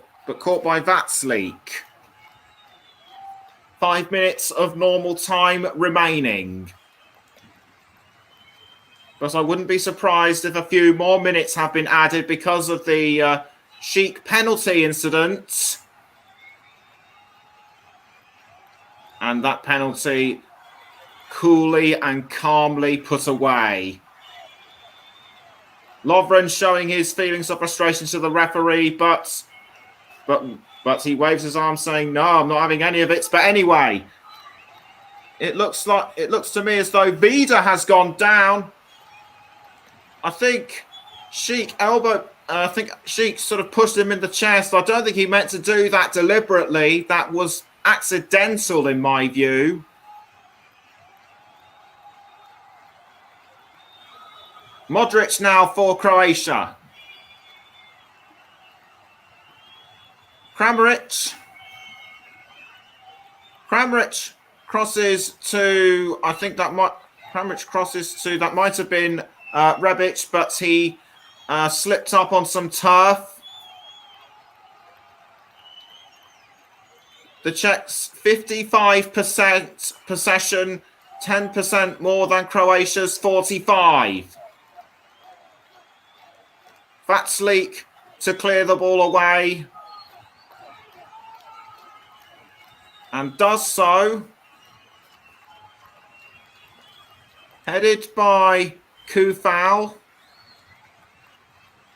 5 minutes of normal time remaining. But I wouldn't be surprised if a few more minutes have been added because of the Sheik penalty incident. And that penalty coolly and calmly put away. Lovren showing his feelings of frustration to the referee, but he waves his arm saying, "No, I'm not having any of it." But anyway, it looks to me as though Vida has gone down. I think Sheik sort of pushed him in the chest. I don't think he meant to do that deliberately. That was accidental in my view. Modric now for Croatia. Kramaric crosses to, that might have been Rebic, but he slipped up on some turf. The Czechs 55% possession, 10% more than Croatia's 45%. Vatslik to clear the ball away. And does so. Headed by Kufal.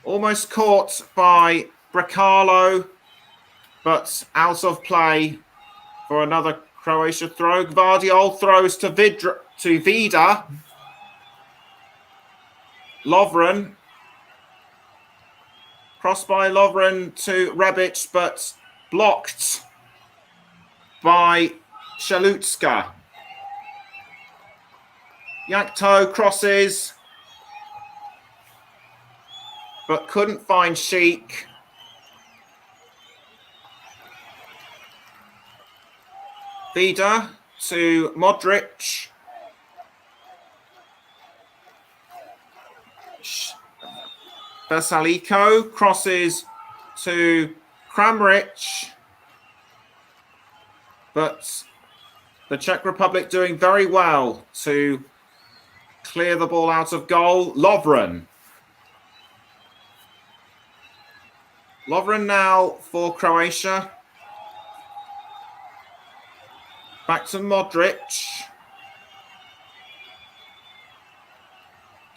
Almost caught by Bracalo, but out of play for another Croatia throw. Gvardiol throws to Vida. Lovren. Cross by Lovren to Rebic, but blocked by Shalutska. Yakto crosses, but couldn't find Sheik. Vida to Modric. Versaliko crosses to Kramaric. But the Czech Republic doing very well to clear the ball out of goal. Lovren now for Croatia. Back to Modric.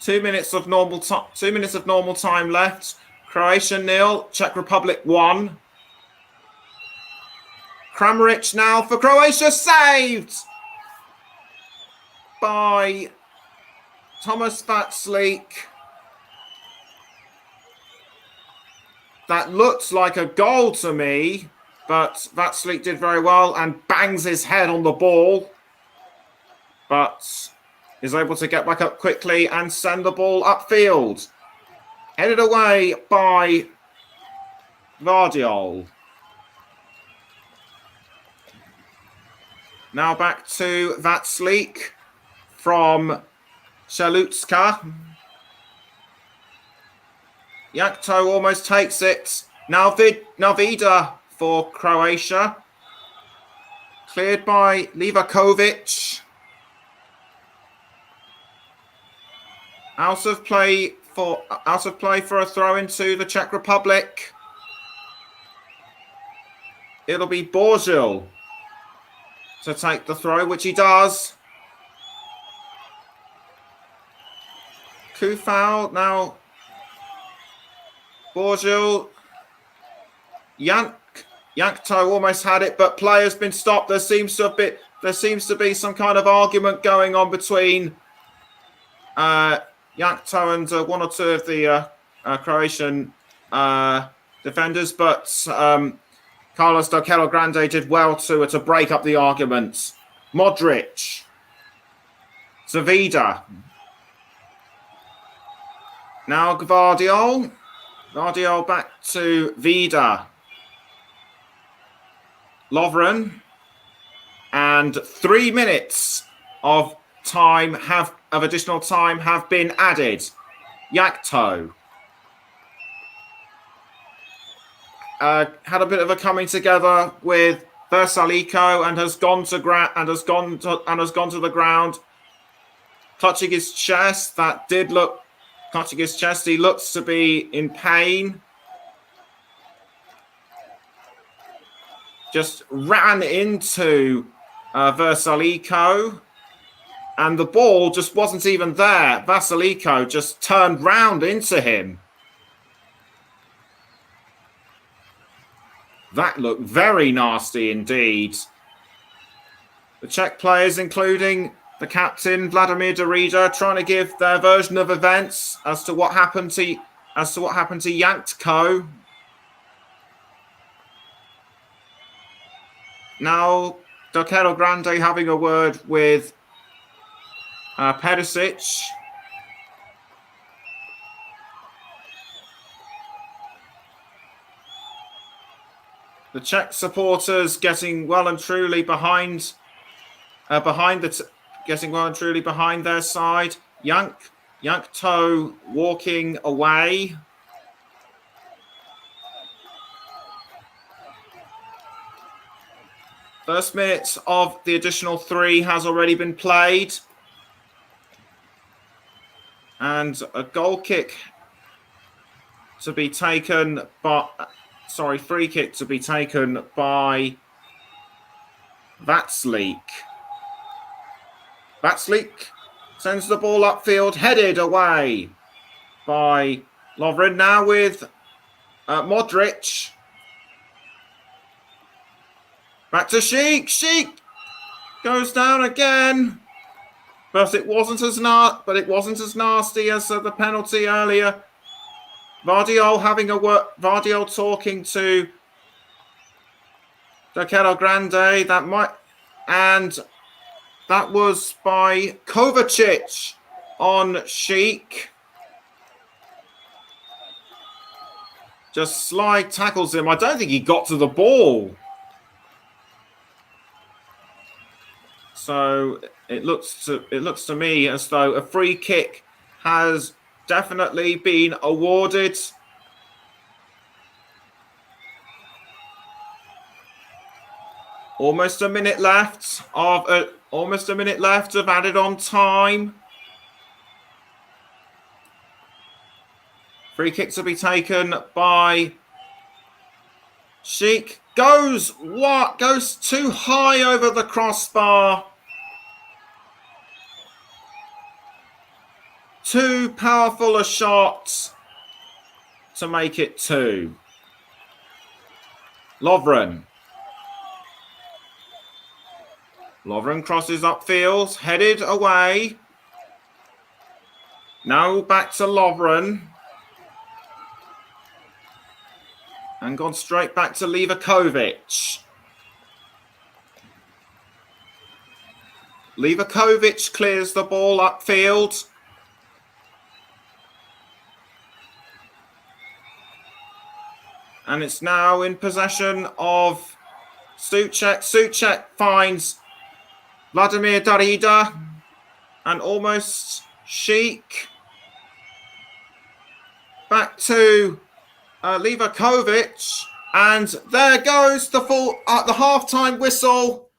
2 minutes of normal time left. Croatia 0, Czech Republic 1. Kramaric now for Croatia, saved by Thomas Vatslik. That looked like a goal to me, but Vatslik did very well and bangs his head on the ball, but is able to get back up quickly and send the ball upfield. Headed away by Gvardiol. Now back to Vatslik from Shalutska. Yakto almost takes it. Now Vida for Croatia. Cleared by Livakovic. Out of play for a throw into the Czech Republic. It'll be Borzil to take the throw, which he does. Kufal now Borgil. Yankto almost had it, but play has been stopped. There seems to be some kind of argument going on between Yankto and one or two of the Croatian defenders, but Carlos Del Grande did well to break up the arguments. Modric, Zavida, now Gvardiol back to Vida, Lovren, and 3 minutes of additional time have been added. Yakto had a bit of a coming together with Versalico and has gone to the ground, clutching his chest. Clutching his chest. He looks to be in pain. Just ran into Versalico, and the ball just wasn't even there. Versalico just turned round into him. That looked very nasty indeed. The Czech players, including the captain Vladimir Darida, trying to give their version of events as to what happened to Yankto. Now, Del Grande having a word with Perisic. The Czech supporters getting well and truly behind their side. Yankto walking away. First minute of the additional 3 has already been played. And a goal kick to be taken free kick to be taken by Vatslik. Vatslik sends the ball upfield, headed away by Lovren. Now with Modric. Back to Sheik. Sheik goes down again, but it wasn't as nasty as the penalty earlier. Vardiol talking to Del Grande. And that was by Kovacic on Sheik. Just slide tackles him. I don't think he got to the ball. So it looks to me as though a free kick has definitely been awarded. Almost a minute left of added on time. Free kick to be taken by Sheik. Goes too high over the crossbar. Too powerful a shot to make it 2. Lovren crosses upfield, headed away. Now back to Lovren. And gone straight back to Livakovic. Livakovic clears the ball upfield. And it's now in possession of Souček. Souček finds Vladimir Darida and almost Sheik. Back to Livakovic. And there goes the halftime whistle.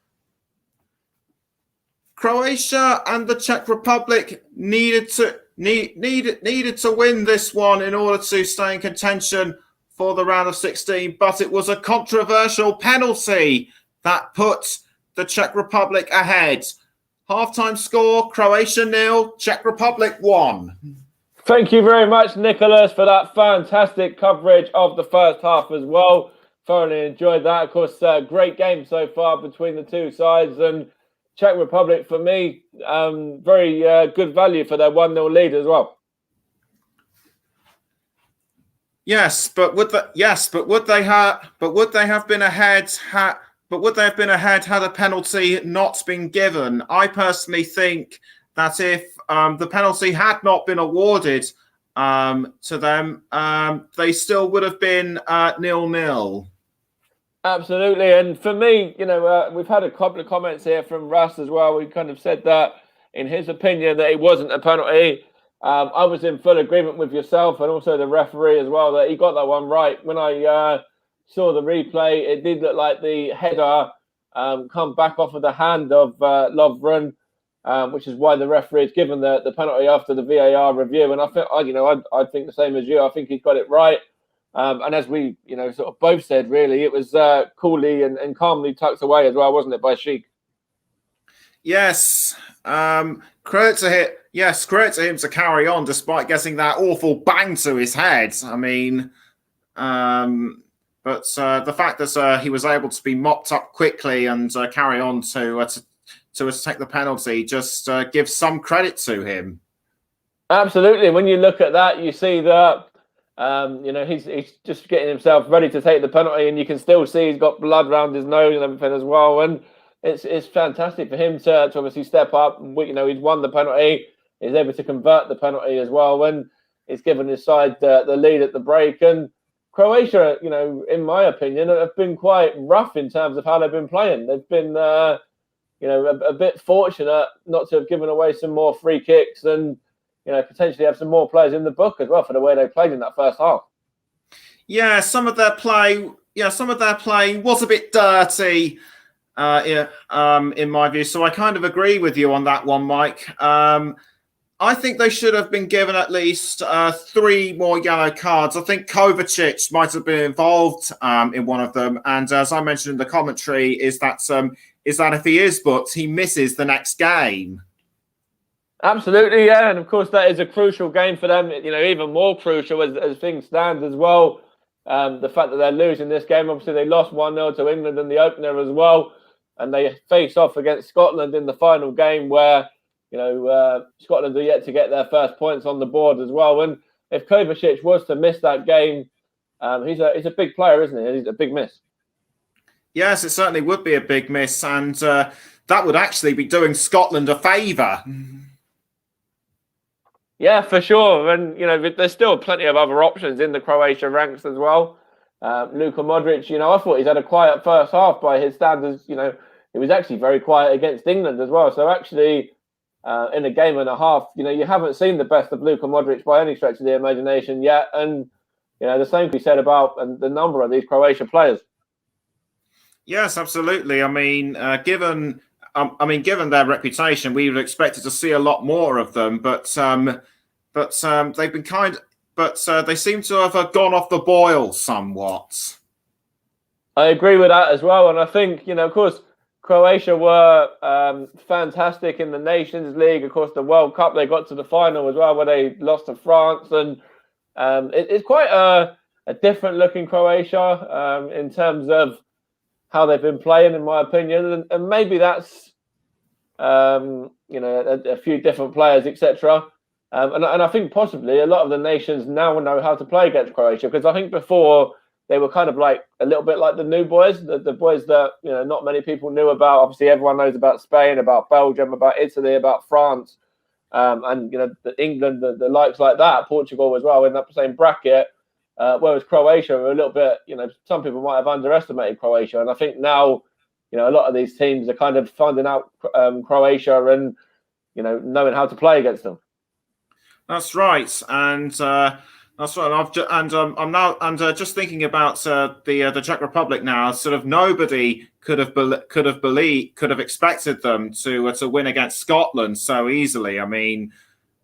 Croatia and the Czech Republic needed to win this one in order to stay in contention for the round of 16, but it was a controversial penalty that put the Czech Republic ahead. Halftime score: Croatia 0, Czech Republic 1. Thank you very much, Nicholas, for that fantastic coverage of the first half as well. Thoroughly enjoyed that. Of course, great game so far between the two sides. And Czech Republic, for me, very good value for their 1-0 lead as well. Yes, but would they have been ahead had a penalty not been given? I personally think that if the penalty had not been awarded to them, they still would have been 0-0. Absolutely. And for me, we've had a couple of comments here from Russ as well. We kind of said that, in his opinion, that it wasn't a penalty. I was in full agreement with yourself and also the referee as well, that he got that one right. When I saw the replay, it did look like the header come back off of the hand of Lovren, which is why the referee has given the penalty after the VAR review. And I think, I think the same as you. I think he's got it right. And as we, sort of both said, really, it was coolly and calmly tucked away as well, wasn't it, by Sheik? Yes. Credit to him to carry on despite getting that awful bang to his head. I mean, but the fact that he was able to be mopped up quickly and carry on to take the penalty just gives some credit to him. Absolutely. When you look at that, you see that he's just getting himself ready to take the penalty, and you can still see he's got blood around his nose and everything as well. And it's fantastic for him to obviously step up. He's won the penalty. He's able to convert the penalty as well when it's given his side the lead at the break. And Croatia, in my opinion, have been quite rough in terms of how they've been playing. They've been, a bit fortunate not to have given away some more free kicks and, potentially have some more players in the book as well for the way they played in that first half. Yeah, some of their play was a bit dirty. In my view, so I kind of agree with you on that one, Mike. I think they should have been given at least 3 more yellow cards. I think Kovacic might have been involved in one of them, and as I mentioned in the commentary, is that if he is booked, he misses the next game. Absolutely, yeah, and of course that is a crucial game for them. Even more crucial as things stand as well. The fact that they're losing this game, obviously they lost 1-0 to England in the opener as well. And they face off against Scotland in the final game where, Scotland are yet to get their first points on the board as well. And if Kovacic was to miss that game, he's a big player, isn't he? He's a big miss. Yes, it certainly would be a big miss. And that would actually be doing Scotland a favour. Yeah, for sure. And, there's still plenty of other options in the Croatia ranks as well. Luka Modric, I thought he's had a quiet first half by his standards. He was actually very quiet against England as well. So actually, in a game and a half, you haven't seen the best of Luka Modric by any stretch of the imagination yet. And, the same can be said about the number of these Croatia players. Yes, absolutely. I mean, given their reputation, we would have expected to see a lot more of them. But they've been they seem to have gone off the boil somewhat. I agree with that as well. And I think, of course, Croatia were fantastic in the Nations League. Of course, the World Cup, they got to the final as well, where they lost to France. And it's quite a different looking Croatia in terms of how they've been playing, in my opinion. And maybe that's, a few different players, etc. And I think possibly a lot of the nations now know how to play against Croatia, because I think before they were kind of like a little bit like the new boys, the boys that not many people knew about. Obviously, everyone knows about Spain, about Belgium, about Italy, about France, and England, the likes like that, Portugal as well in that same bracket. Whereas Croatia were a little bit, some people might have underestimated Croatia, and I think now, a lot of these teams are kind of finding out Croatia and knowing how to play against them. That's right, and that's right. I'm now just thinking about the Czech Republic now. Sort of nobody could have expected them to win against Scotland so easily. I mean,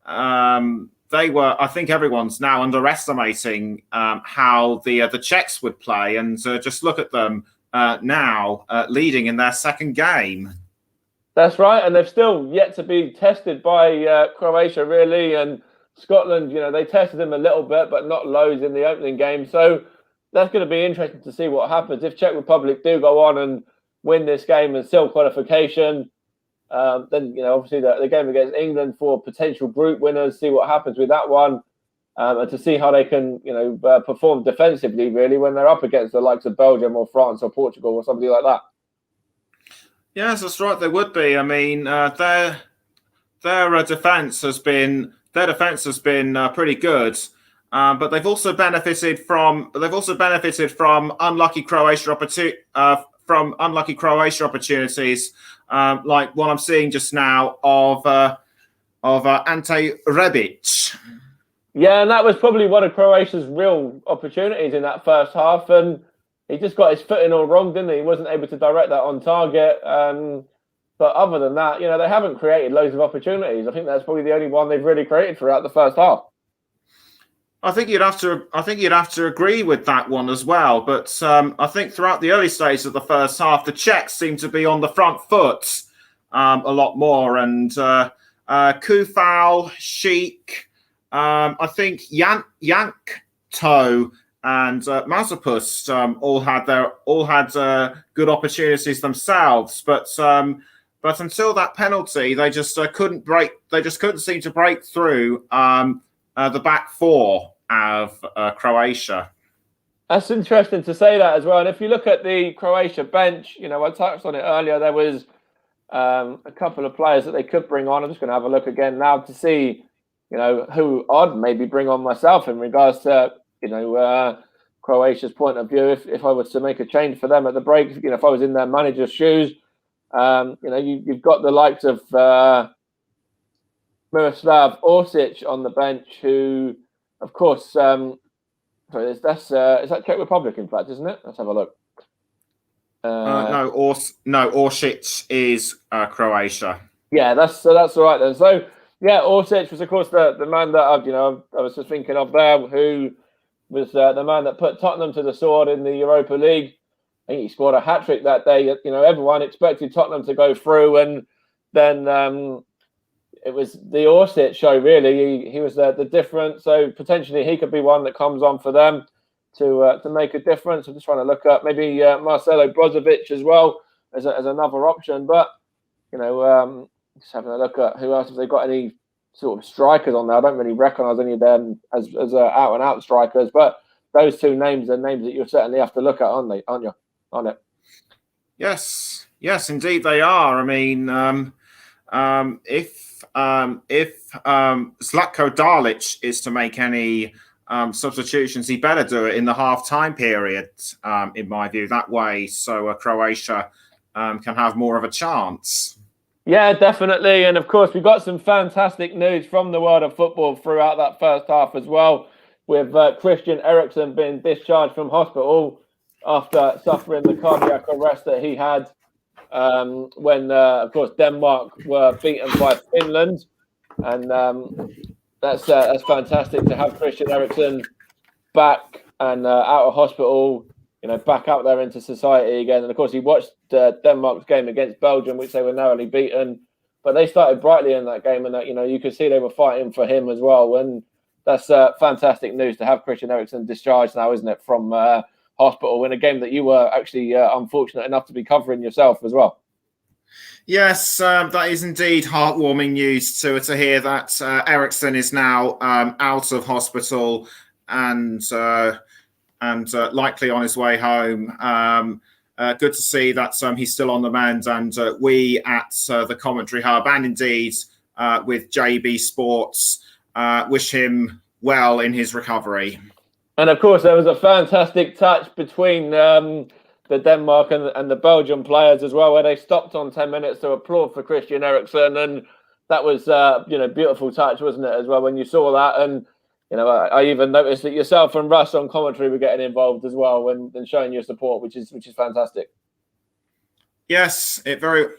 they were. I think everyone's now underestimating how the Czechs would play, and just look at them now leading in their second game. That's right, and they've still yet to be tested by Croatia, really, and Scotland, they tested them a little bit, but not loads in the opening game. So that's going to be interesting to see what happens. If Czech Republic do go on and win this game and still qualification, then, obviously the game against England for potential group winners, see what happens with that one. And to see how they can, perform defensively, really, when they're up against the likes of Belgium or France or Portugal or somebody like that. Yes, that's right. They would be. I mean, their defense has been pretty good, but they've also benefited from unlucky Croatia opportunities, like what I'm seeing just now of Ante Rebic. Yeah, and that was probably one of Croatia's real opportunities in that first half, and he just got his footing all wrong, didn't he? He wasn't able to direct that on target. But other than that, they haven't created loads of opportunities. I think that's probably the only one they've really created throughout the first half. I think you'd have to agree with that one as well. But I think throughout the early stages of the first half, the Czechs seem to be on the front foot a lot more. And Kufal, Sheik, I think Yankto and Mazepust all had good opportunities themselves, but until that penalty, they just couldn't seem to break through the back four of Croatia. That's interesting to say that as well. And if you look at the Croatia bench, I touched on it earlier. There was a couple of players that they could bring on. I'm just going to have a look again now to see, who I'd maybe bring on myself in regards to, Croatia's point of view. If I was to make a change for them at the break, if I was in their manager's shoes, you've got the likes of Miroslav Orsic on the bench, who, of course, is that Czech Republic, in fact, isn't it? Let's have a look. No, Orsic is Croatia. Yeah, that's all right then. So yeah, Orsic was, of course, the man that I was just thinking of there, who was the man that put Tottenham to the sword in the Europa League. I think he scored a hat-trick that day. Everyone expected Tottenham to go through, and then it was the Orsic show, really. He was the difference, so potentially he could be one that comes on for them to make a difference. I'm just trying to look up maybe Marcelo Brozovic as well as another option, but just having a look at who else, have they got any sort of strikers on there. I don't really recognise any of them as out-and-out strikers, but those two names are names that you'll certainly have to look at, aren't you? On it. Yes, indeed they are. I mean, if Zlatko Dalic is to make any substitutions, he better do it in the half-time period, in my view, that way, so Croatia can have more of a chance. Yeah, definitely. And of course, we got some fantastic news from the world of football throughout that first half as well, with Christian Eriksen being discharged from hospital after suffering the cardiac arrest that he had when, of course, Denmark were beaten by Finland. And that's fantastic to have Christian Eriksen back and out of hospital, back out there into society again. And of course, he watched Denmark's game against Belgium, which they were narrowly beaten, but they started brightly in that game, and that you could see they were fighting for him as well. And that's fantastic news to have Christian Eriksen discharged now, isn't it, from hospital in a game that you were actually unfortunate enough to be covering yourself as well. Yes, that is indeed heartwarming news to hear that Eriksen is now out of hospital and likely on his way home. Good to see that he's still on the mend, and we at the Commentary Hub and indeed with JB Sports wish him well in his recovery. And of course, there was a fantastic touch between the Denmark and the Belgian players as well, where they stopped on 10 minutes to applaud for Christian Eriksen, and that was beautiful touch, wasn't it, as well, when you saw that. And I even noticed that yourself and Russ on commentary were getting involved as well and showing your support, which is fantastic. Yes, it was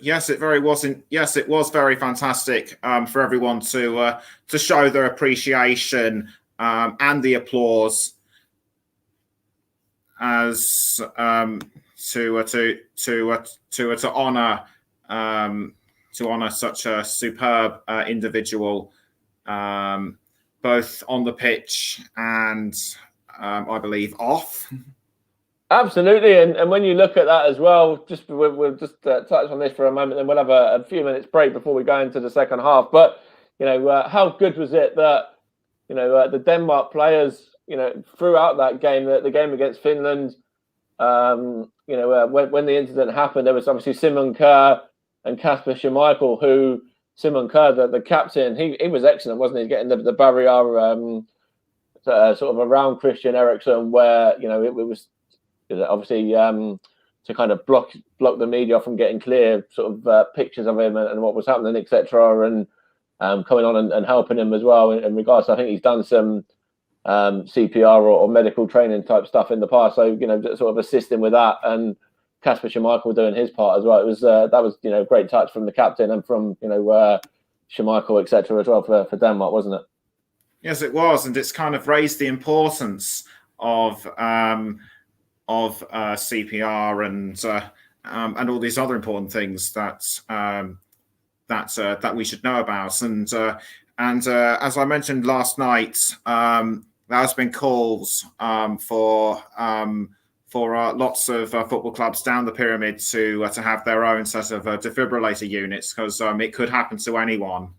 very fantastic for everyone to show their appreciation and the applause as to honor such a superb individual. both on the pitch and I believe off. Absolutely, and when you look at that as well, we'll just touch on this for a moment, then we'll have a few minutes break before we go into the second half. But how good was it that the Denmark players, throughout that game, the game against Finland, when the incident happened, there was obviously Simon Kerr and Kasper Schmeichel, who Simon Kerr, the captain, he was excellent, wasn't he? Getting the barrier sort of around Christian Eriksen, where it was obviously to kind of block the media from getting clear sort of pictures of him and what was happening, etc., and coming on and helping him as well in regards to, I think he's done some CPR or medical training type stuff in the past, so sort of assisting with that, and Kasper Schmeichel doing his part as well. It was that was great touch from the captain and from Schmeichel, etc., as well for Denmark, wasn't it? Yes, it was, and it's kind of raised the importance of CPR and all these other important things that we should know about. And as I mentioned last night, there has been calls for lots of football clubs down the pyramid to have their own set of defibrillator units, because it could happen to anyone.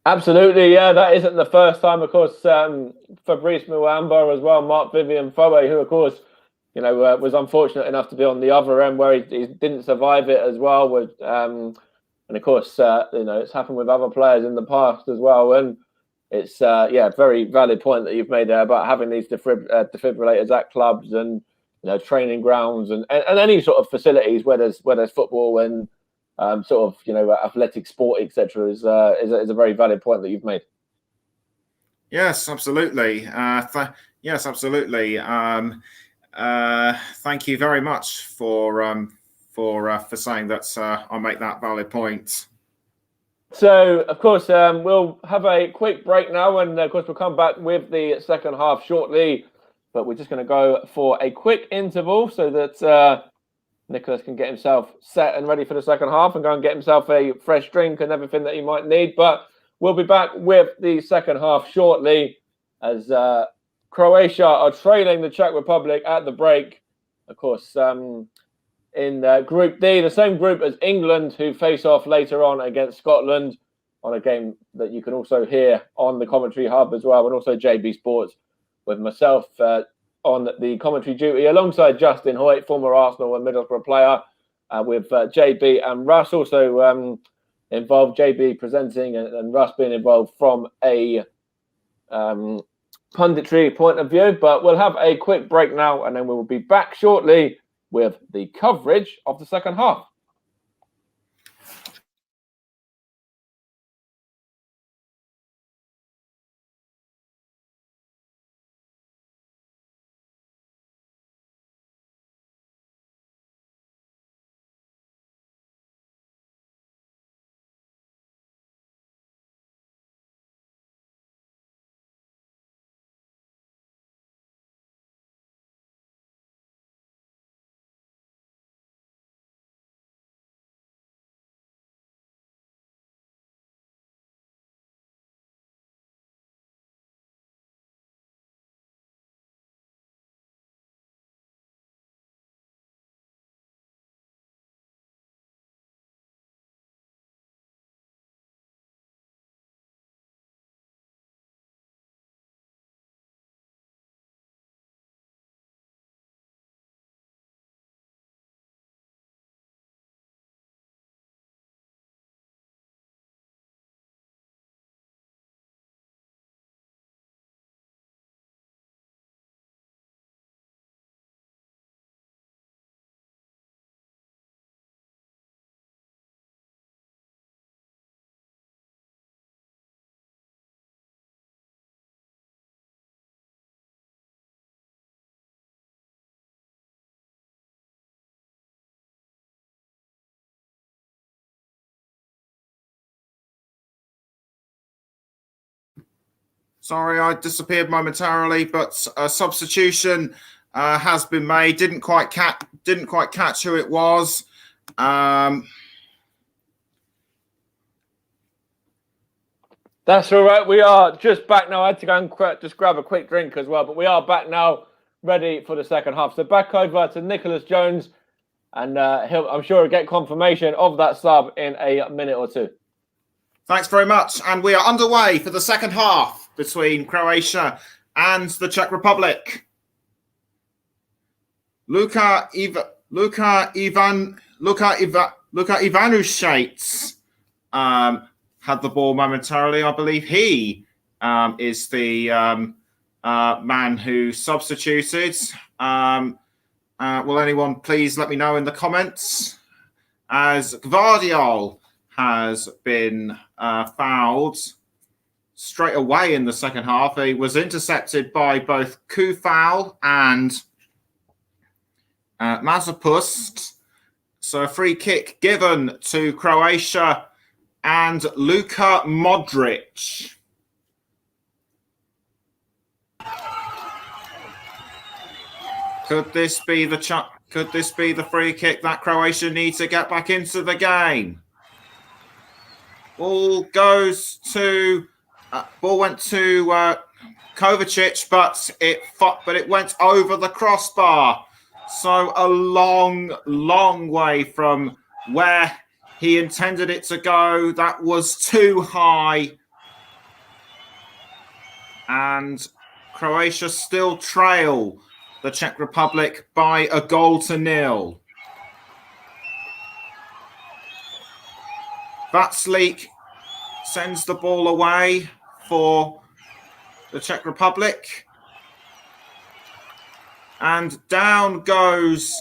Absolutely, yeah. That isn't the first time, of course. Fabrice Muamba as well, Mark Vivian Foe, who, of course, was unfortunate enough to be on the other end where he didn't survive it as well. And of course, it's happened with other players in the past as well. And it's very valid point that you've made there about having these defibrillators at clubs and training grounds and any sort of facilities where there's football and sort of athletic sport, etc. is a very valid point that you've made. Yes, absolutely. Yes, absolutely. Thank you very much for saying that. I'll make that valid point. So, of course, we'll have a quick break now, and of course, we'll come back with the second half shortly. But we're just going to go for a quick interval so that Nicholas can get himself set and ready for the second half and go and get himself a fresh drink and everything that he might need. But we'll be back with the second half shortly as Croatia are trailing the Czech Republic at the break. Of course, in Group D, the same group as England, who face off later on against Scotland on a game that you can also hear on the commentary hub as well, and also JB Sports with myself on the commentary duty alongside Justin Hoyt, former Arsenal and Middlesbrough player, with JB and Russ also involved, JB presenting and Russ being involved from a punditry point of view. But we'll have a quick break now, and then we will be back shortly with the coverage of the second half. Sorry, I disappeared momentarily, but a substitution has been made. Didn't quite catch who it was. That's all right. We are just back now. I had to go and just grab a quick drink as well, but we are back now, ready for the second half. So back over to Nicholas Jones, and I'm sure he'll get confirmation of that sub in a minute or two. Thanks very much. And we are underway for the second half between Croatia and the Czech Republic. Luka Ivanušec had the ball momentarily. I believe he is the man who substituted. Will anyone please let me know in the comments? As Gvardiol has been fouled straight away in the second half. He was intercepted by both Kufal and Mazepust. So a free kick given to Croatia and Luka Modric. Could this be the free kick that Croatia needs to get back into the game? Ball went to Kovacic, but it went over the crossbar. So a long way from where he intended it to go. That was too high. And Croatia still trail the Czech Republic by 1-0. Vaclík sends the ball away for the Czech Republic. And down goes,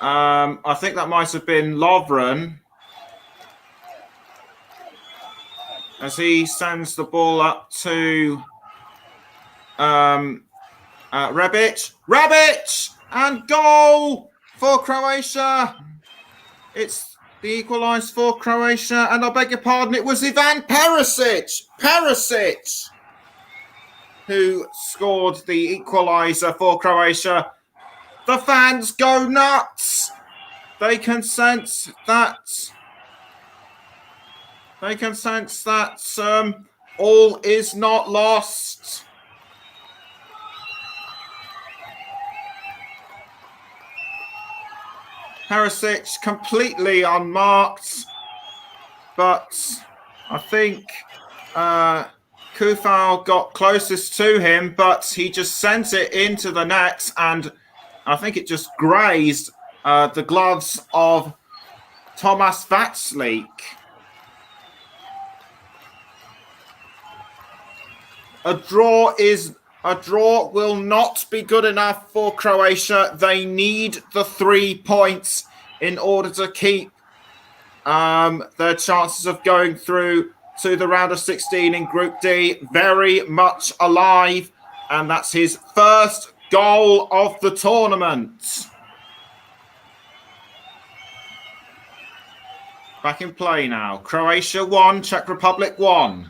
I think that might have been Lovren, as he sends the ball up to Rebic. Rebic! And goal for Croatia. It's the equalised for Croatia. And I beg your pardon, it was Ivan Perisic. Perisic, who scored the equaliser for Croatia. The fans go nuts. They can sense that. All is not lost. Perisic completely unmarked, but I think Kufal got closest to him, but he just sent it into the net, and I think it just grazed the gloves of Tomáš Vaclík. A draw will not be good enough for Croatia. They need the 3 points in order to keep their chances of going through to the round of 16 in Group D very much alive. And that's his first goal of the tournament. Back in play now. Croatia 1, Czech Republic 1.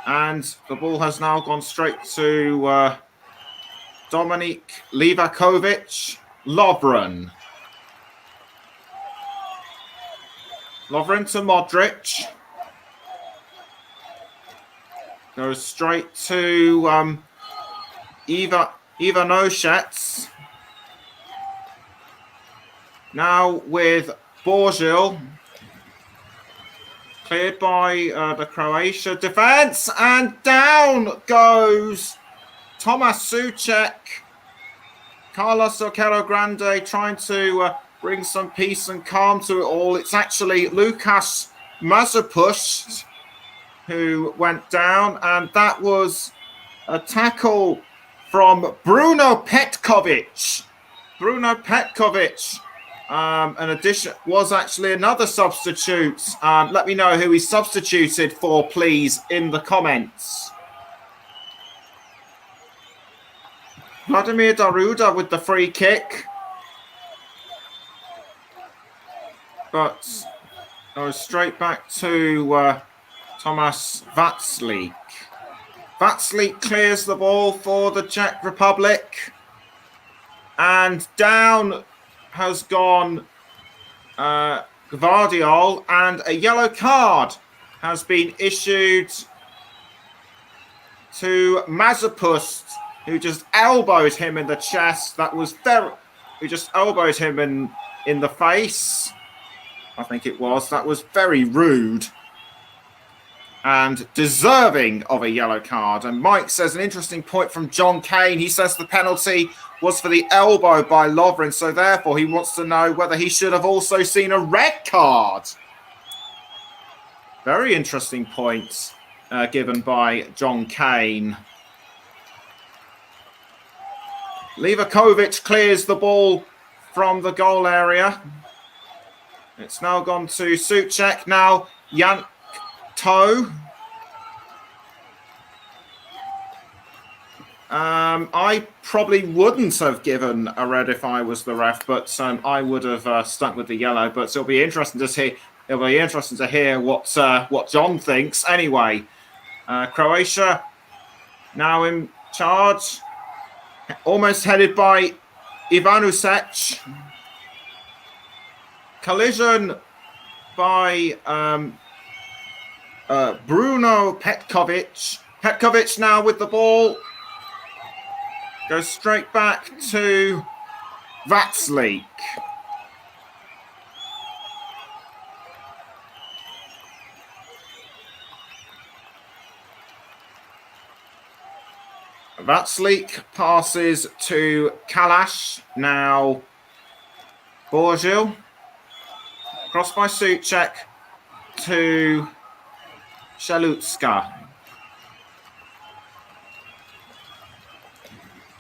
And the ball has now gone straight to Dominik Livakovic. Lovren. Lovren to Modric. Goes straight to Ivanušec. Now with Borgil. Cleared by the Croatia defence, and down goes Tomáš Souček. Carlos Oquero Grande trying to bring some peace and calm to it all. It's actually Lukas Mazepust who went down, and that was a tackle from Bruno Petkovic. Bruno Petkovic. An addition was actually another substitute. Let me know who he substituted for, please, in the comments. Vladimir Daruda with the free kick. But goes straight back to Tomáš Vaclík. Vaclík clears the ball for the Czech Republic. And down has gone Gvardiol, and a yellow card has been issued to Mazepust, who just elbowed him in the chest. Who just elbowed him in the face. I think it was. That was very rude and deserving of a yellow card. And Mike says an interesting point from John Kane. He says the penalty was for the elbow by Lovren, so therefore he wants to know whether he should have also seen a red card. Very interesting points given by John Kane. Livakovic clears the ball from the goal area. It's now gone to Souček. Now Jan Toe. I probably wouldn't have given a red if I was the ref, but I would have stuck with the yellow. But it'll be interesting to see. It'll be interesting to hear what John thinks. Anyway, Croatia now in charge, almost headed by Ivanusec. Collision by Bruno Petkovic. Petkovic now with the ball. Goes straight back to Vatslik. Vatslik passes to Kalash. Now Borgil. Cross by Souček to Shalutska.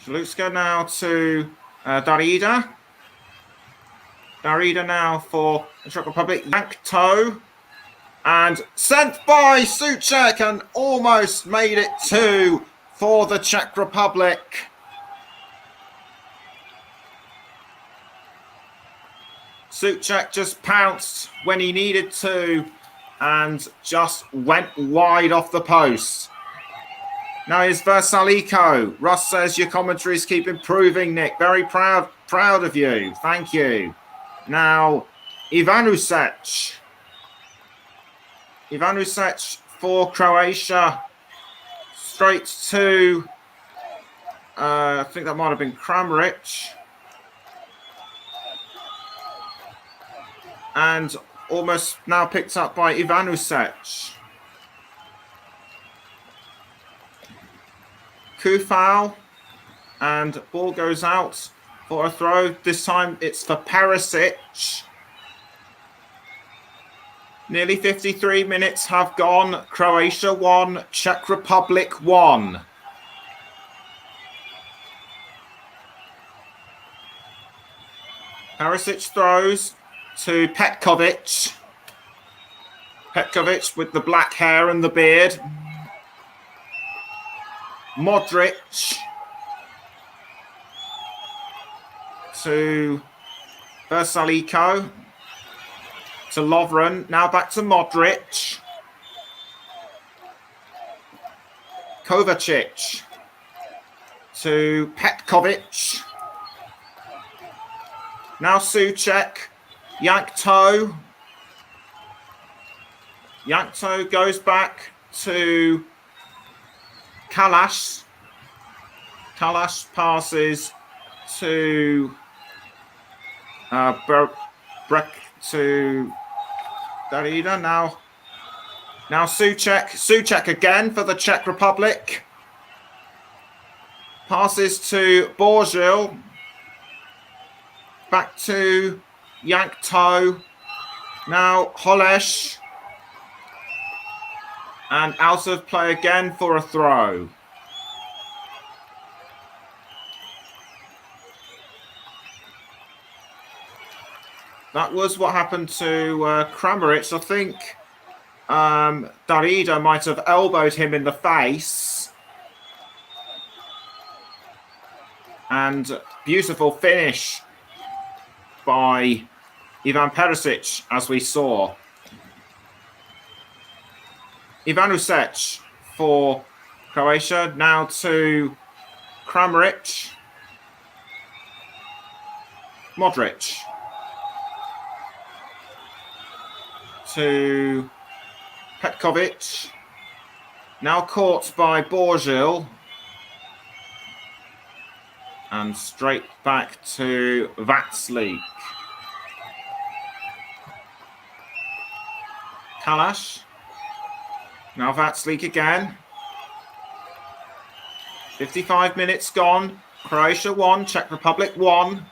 Shalutska now to Darida. Darida now for the Czech Republic. Yankto. And sent by Souček and almost made it 2 for the Czech Republic. Souček just pounced when he needed to and just went wide off the post. Now here's Versaliko. Russ says your commentaries keep improving, Nick. Very proud of you. Thank you. Now Ivanusec. Ivanusec for Croatia. Straight to, I think that might have been Kramaric. And almost now picked up by Ivanusec. Kufal. And ball goes out for a throw. This time it's for Perisic. Nearly 53 minutes have gone. Croatia 1, Czech Republic 1. Perisic throws to Petkovic. Petkovic with the black hair and the beard. Modric to Versaliko. To Lovren. Now back to Modric. Kovacic. To Petkovic. Now Souček. Yankto. Yankto goes back to Kalash. Kalash passes to Breck to Darida. Now Souček. Souček again for the Czech Republic. Passes to Borgil. Back to Yankto. Now Holesh. And out of play again for a throw. That was what happened to Kramaric. I think Darida might have elbowed him in the face. And beautiful finish by Ivan Perisic, as we saw. Ivanusec for Croatia. Now to Kramaric. Modric. to Petkovic. Now caught by Borgil. And straight back to Vatslik. Kalash. Now Vatslik again. 55 minutes gone. Croatia 1, Czech Republic 1.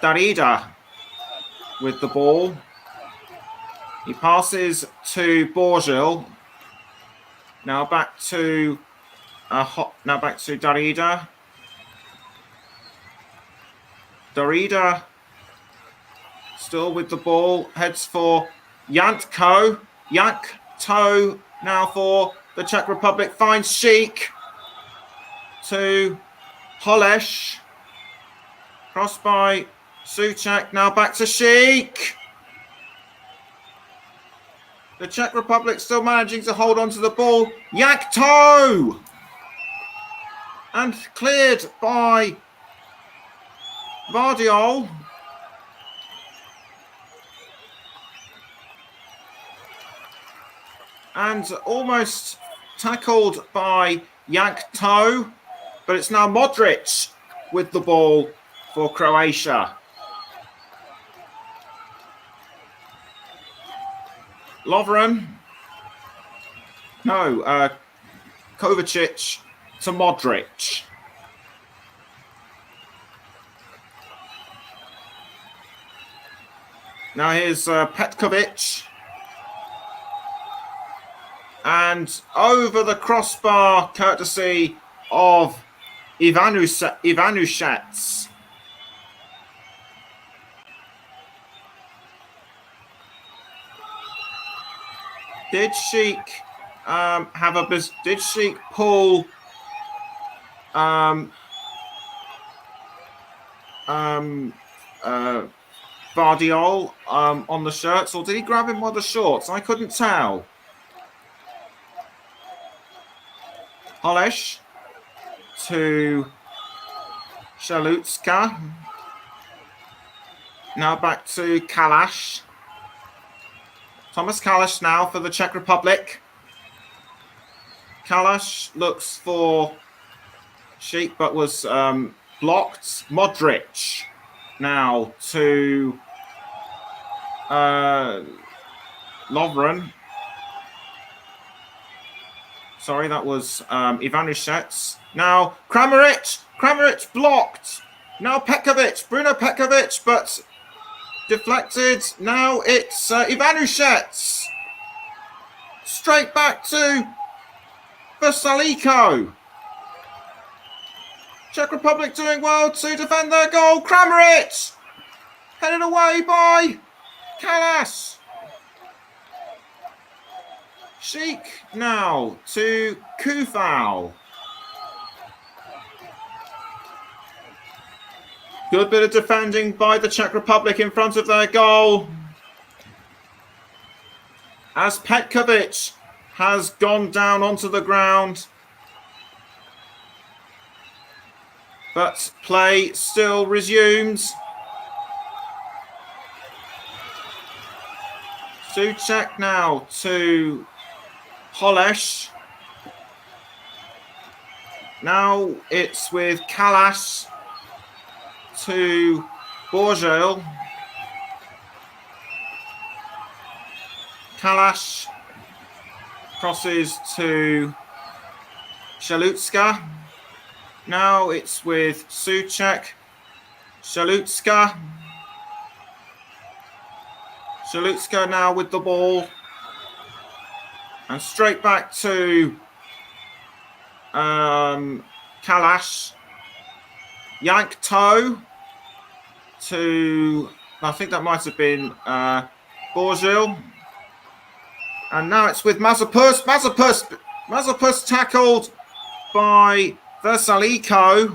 Darida with the ball. He passes to Borgil. Now back to Darida. Darida still with the ball. Heads for Yantko. Yankto now for the Czech Republic. Finds Sheik to Holesh. Cross by Souček. Now back to Sheik. The Czech Republic still managing to hold on to the ball. Yankto! And cleared by Vardiol. And almost tackled by Yankto. But it's now Modric with the ball for Croatia. Lovren. No, Kovacic to Modric. Now here's Petkovic. And over the crossbar, courtesy of Ivanushets. Did Sheik did Sheik pull Vardiol on the shirts, or did he grab him by the shorts? I couldn't tell. Holesh to Shalutska. Now back to Kalash. Thomas Kalash now for the Czech Republic. Kalash looks for Sheik, but was blocked. Modric now to Lovren. Sorry, that was Ivanushets. Now Kramaric blocked. Now Bruno Petkovic, but deflected. Now it's Ivanushets. Straight back to Vesaliko. Czech Republic doing well to defend their goal. Kramaric headed away by Kalas. Sheik now to Kufal. Good bit of defending by the Czech Republic in front of their goal. As Petkovic has gone down onto the ground. But play still resumes. Souček now to Holesh. Now it's with Kalas to Borgil. Kalas crosses to Shalutska. Now it's with Souček. Shalutska. Shalutska now with the ball. And straight back to Kalash. Yankto to, I think that might have been Borgil. And now it's with Mazepus. Mazepus tackled by Vesaliko.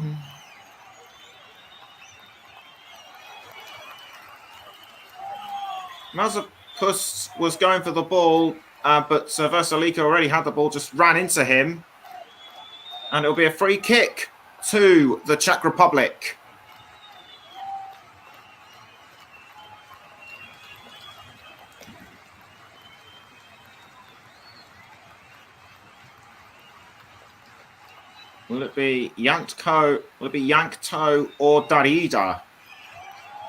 Mazepus was going for the ball, but Vesaliko already had the ball, just ran into him. And it'll be a free kick to the Czech Republic. Will it be Yankto? Will it be Yankto or Darida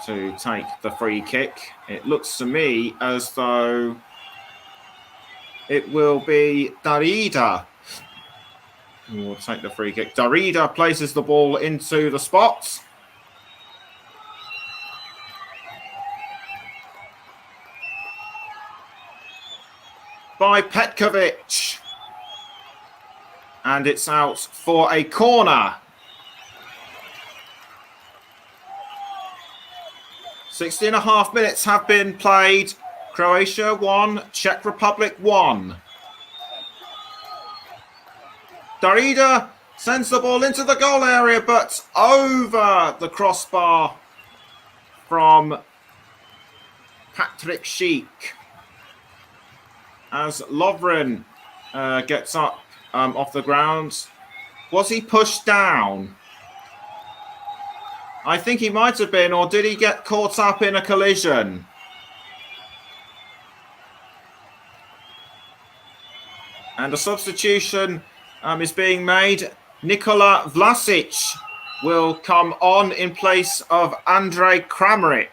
to take the free kick? It looks to me as though it will be Darida who will take the free kick. Darida places the ball into the spot. By Petkovic. And it's out for a corner. 60.5 minutes have been played. Croatia 1, Czech Republic 1. Darida sends the ball into the goal area, but over the crossbar from Patrick Schick. As Lovren gets up off the ground. Was he pushed down? I think he might have been, or did he get caught up in a collision? And a substitution is being made. Nikola Vlasic will come on in place of Andrej Kramaric.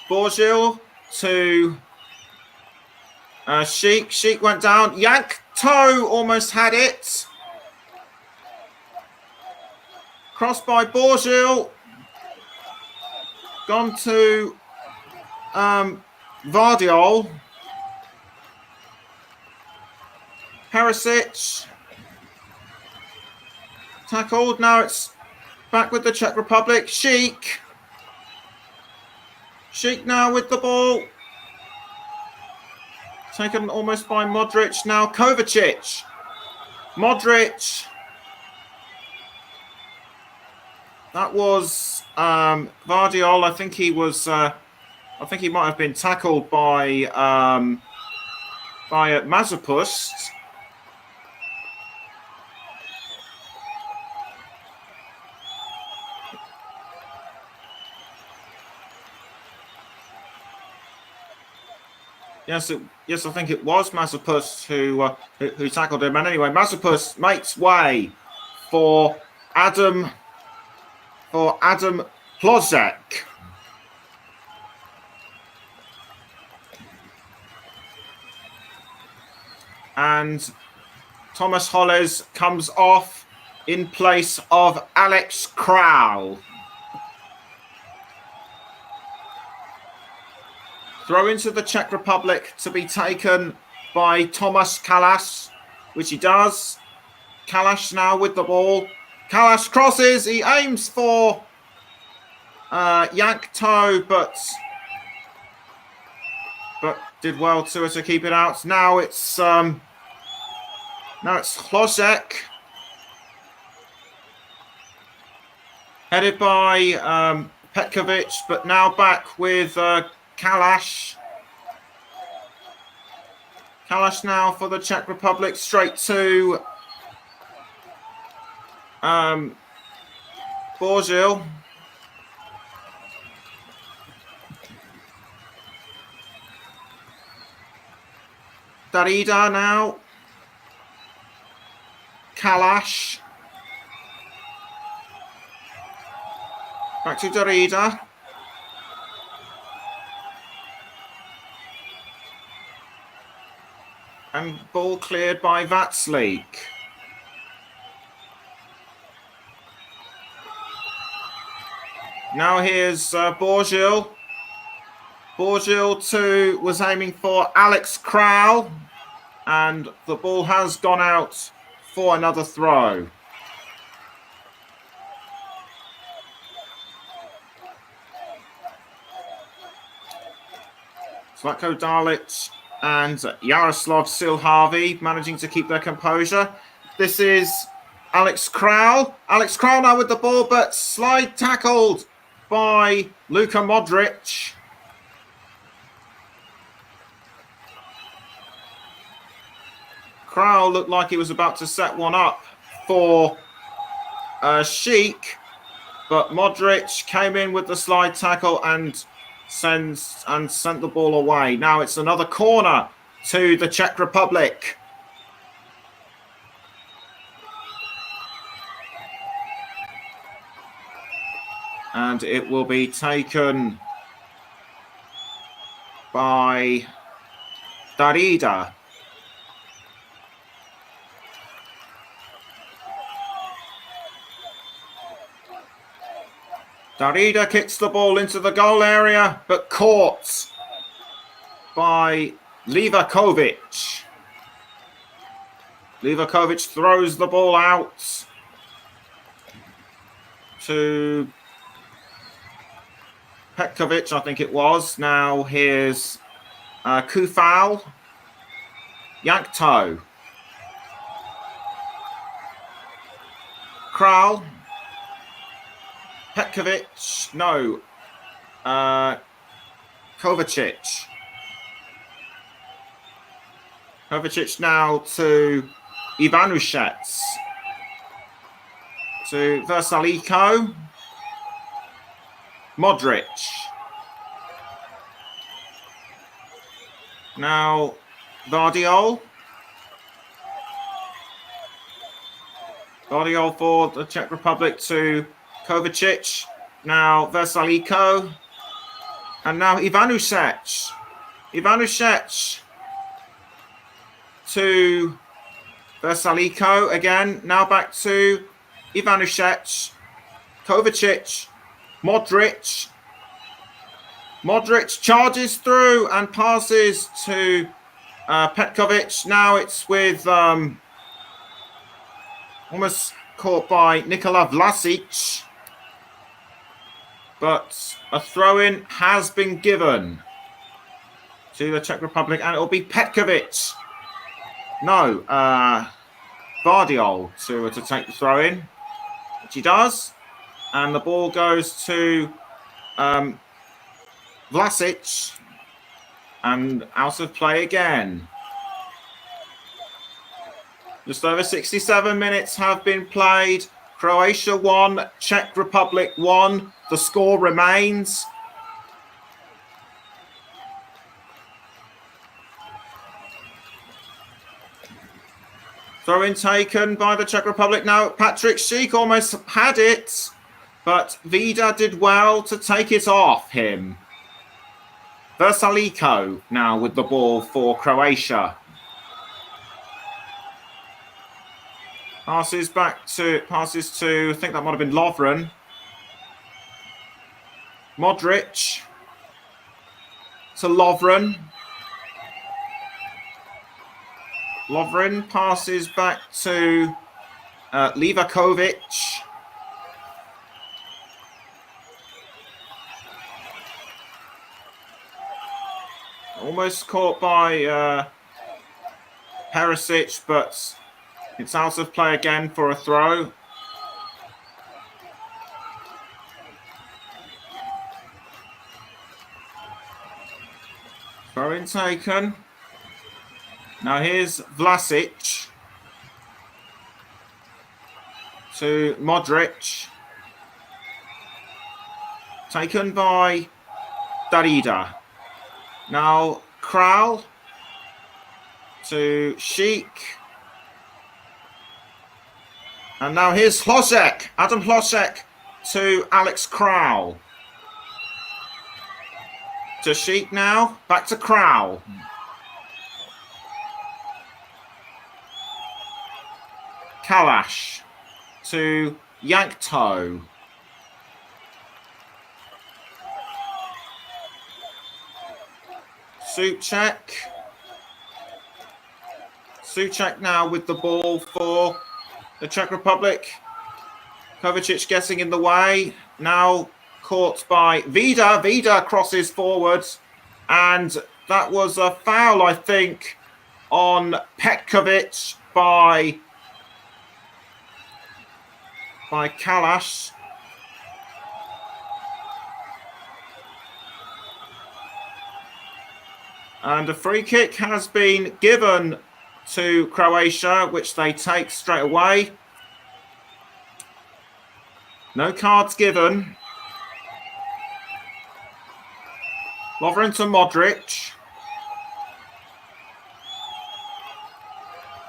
Borgil to Schick. Schick went down. Yankto almost had it. Cross by Borgil. Gone to Vardiol. Perisic. Tackled. Now it's back with the Czech Republic. Schick. Schick now with the ball. Taken almost by Modric. Now Kovacic. Modric. That was Vardiol. I think he was. I think he might have been tackled by Mazepust. Yes, I think it was Mazepust who tackled him. And anyway, Mazepust makes way for Adam Plozek. And Thomas Holles comes off in place of Alex Kral. Throw into the Czech Republic to be taken by Tomáš Kalas, which he does. Kalas now with the ball. Kalas crosses. He aims for Yankto, but did well to keep it out. Now it's Hlozek. Headed by Petkovic, but now back with Kalas. Kalas now for the Czech Republic, straight to Borgil. Darida now. Kalas. Back to Darida. And ball cleared by Vatslik. Now here's Borgil. Borgil was aiming for Alex Kral. And the ball has gone out for another throw. Zlatko Dalic and Jaroslav Silhavi managing to keep their composure. This is Alex Kral. Alex Kral now with the ball, but slide tackled by Luka Modric. Kral looked like he was about to set one up for Schick, but Modric came in with the slide tackle and sent the ball away. Now it's another corner to the Czech Republic. And it will be taken by Darida. Darida kicks the ball into the goal area, but caught by Livakovic. Livakovic throws the ball out to Petkovic, I think it was. Now here's Kufal, Yankto, Kral, Petkovic, no, Kovacic. Kovacic now to Ivanushets, to Versaliko, Modric. Now Vardiol. Vardiol for the Czech Republic to Kovacic. Now Versaliko. And now Ivanušec. Ivanušec to Versaliko again. Now back to Ivanušec. Kovacic. Modric. Modric charges through and passes to Petkovic. Now it's with almost caught by Nikola Vlasic. But a throw-in has been given to the Czech Republic, and it'll be Petkovic. No, Vardiol to take the throw-in, which he does. And the ball goes to Vlasic and out of play again. Just over 67 minutes have been played. Croatia 1, Czech Republic 1. The score remains. Throw-in taken by the Czech Republic. Now Patrick Schick almost had it, but Vida did well to take it off him. Versaliko now with the ball for Croatia. Passes to, I think that might have been Lovren. Modric to Lovren. Lovren passes back to Livakovic. Almost caught by Perisic, but it's out of play again for a throw. Throw-in taken. Now here's Vlasic to Modric. Taken by Darida. Now Kral to Schick. And now here's Hlošek, Adam Hlošek to Alex Kral. To Schick now, back to Kral. Kalash to Yankto. Souček. Souček now with the ball for the Czech Republic. Kovacic getting in the way. Now caught by Vida. Vida crosses forward. And that was a foul, I think, on Petkovic by Kalash. And a free kick has been given to Croatia, which they take straight away. No cards given. Lovren to Modric.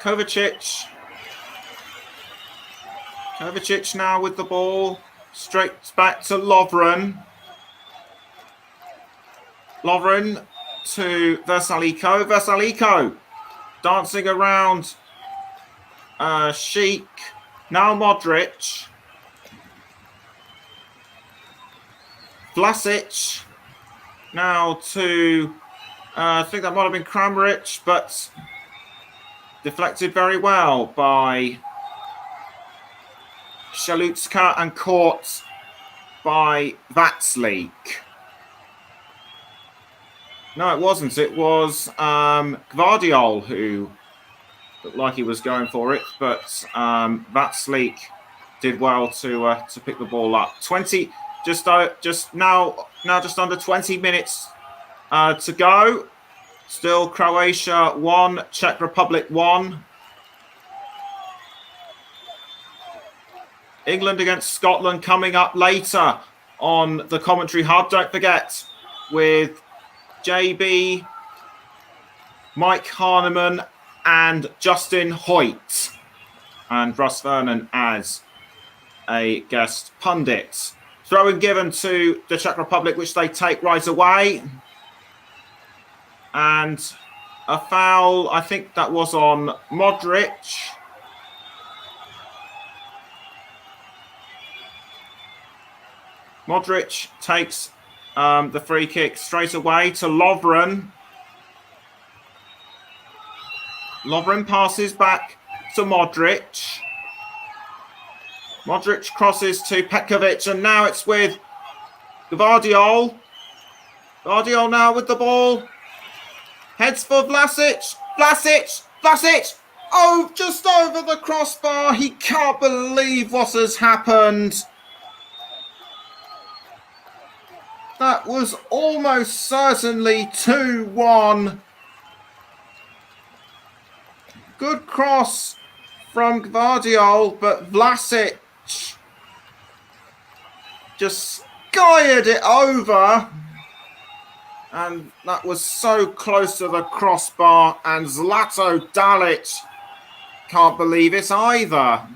Kovacic. Kovacic now with the ball. Straight back to Lovren. Lovren to Versaliko. Versaliko dancing around Sheik. Now Modric. Vlasic. Now to, I think that might have been Kramaric, but deflected very well by Shalutska and caught by Vatslik. No, it wasn't. It was Gvardiol who looked like he was going for it, but Vatslik did well to pick the ball up. Just under 20 minutes to go. Still Croatia 1, Czech Republic 1. England against Scotland coming up later on the commentary hub. Don't forget, with JB, Mike Harneman and Justin Hoyt, and Russ Vernon as a guest pundit. Throw in given to the Czech Republic, which they take right away. And a foul, I think that was on Modric. Modric takes the free kick straight away to Lovren. Lovren passes back to Modric. Modric crosses to Petkovic, and now it's with Gvardiol. Gvardiol now with the ball. Heads for Vlasic. Vlasic. Oh, just over the crossbar. He can't believe what has happened. That was almost certainly 2-1. Good cross from Gvardiol, but Vlasic just skied it over. And that was so close to the crossbar. And Zlato Dalic can't believe it either.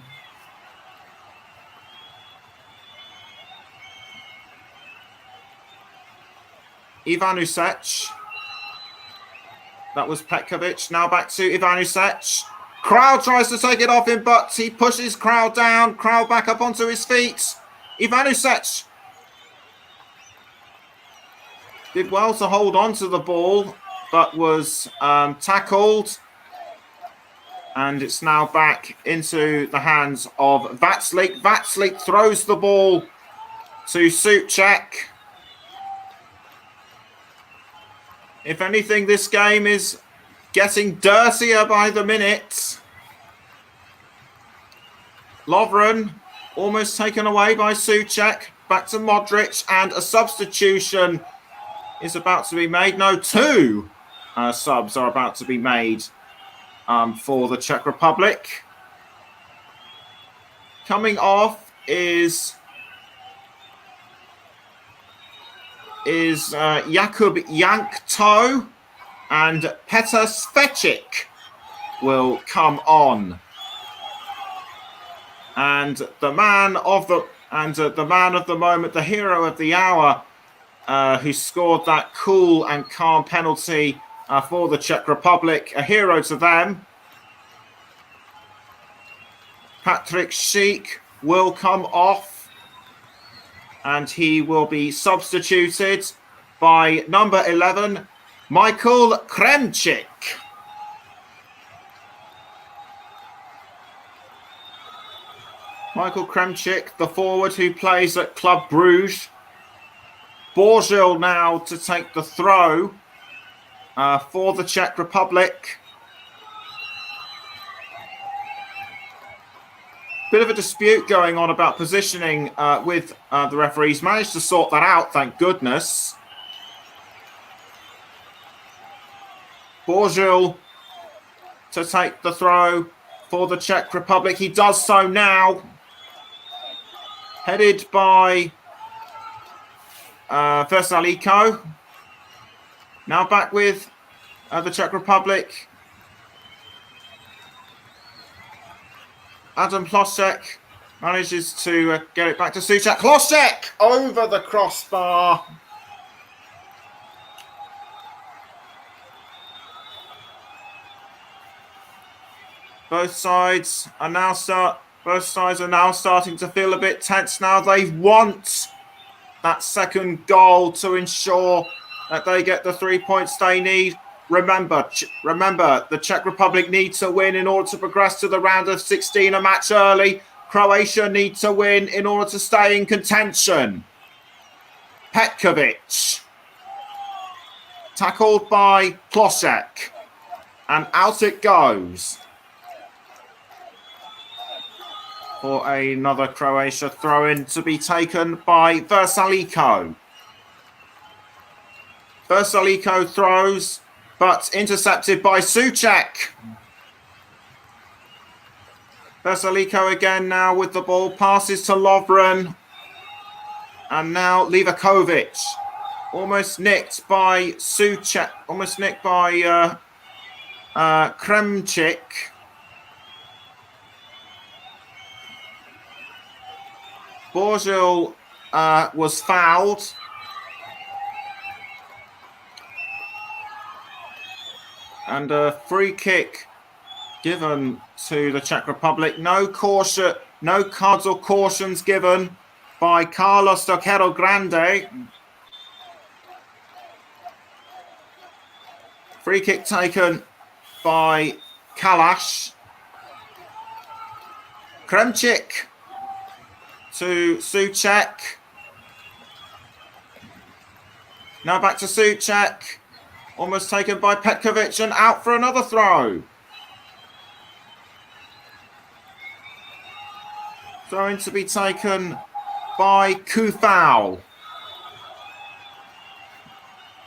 Ivanušec. That was Petkovic. Now back to Ivanušec. Crowd tries to take it off him, but he pushes Crowd down. Crowd back up onto his feet. Ivanušec did well to hold on to the ball, but was tackled. And it's now back into the hands of Vatslik. Vatslik throws the ball to Souček. If anything, this game is getting dirtier by the minute. Lovren almost taken away by Souček. Back to Modric, and a substitution is about to be made. No, two subs are about to be made for the Czech Republic. Coming off is Jakub Jankto, and Petr Svečík will come on. And the man of the moment, the hero of the hour, who scored that cool and calm penalty for the Czech Republic, a hero to them. Patrik Schick will come off, and he will be substituted by number 11, Michael Kremčík. Michael Kremčík, the forward who plays at Club Brugge. Borzil now to take the throw for the Czech Republic. Bit of a dispute going on about positioning with the referees. Managed to sort that out, thank goodness. Borzil to take the throw for the Czech Republic. He does so now. Headed by Versaliko. Now back with the Czech Republic. Adam Plosek manages to get it back to Souček. Plosek over the crossbar. Both sides are now starting to feel a bit tense now. They want that second goal to ensure that they get the 3 points they need. Remember, the Czech Republic needs to win in order to progress to the round of 16, a match early. Croatia need to win in order to stay in contention. Petkovic. Tackled by Plosek. And out it goes. For another Croatia throw-in to be taken by Versaliko. Versaliko throws, but intercepted by Souček. Versaliko again now with the ball, passes to Lovren. And now Livakovic. Almost nicked by Souček, almost nicked by Kremčík. Borgil was fouled. And a free kick given to the Czech Republic. No caution, no cards or cautions given by Carlos Toquero Grande. Free kick taken by Kalash. Kremčík to Souček. Now back to Souček. Almost taken by Petkovic and out for another throw. Throwing to be taken by Kufal.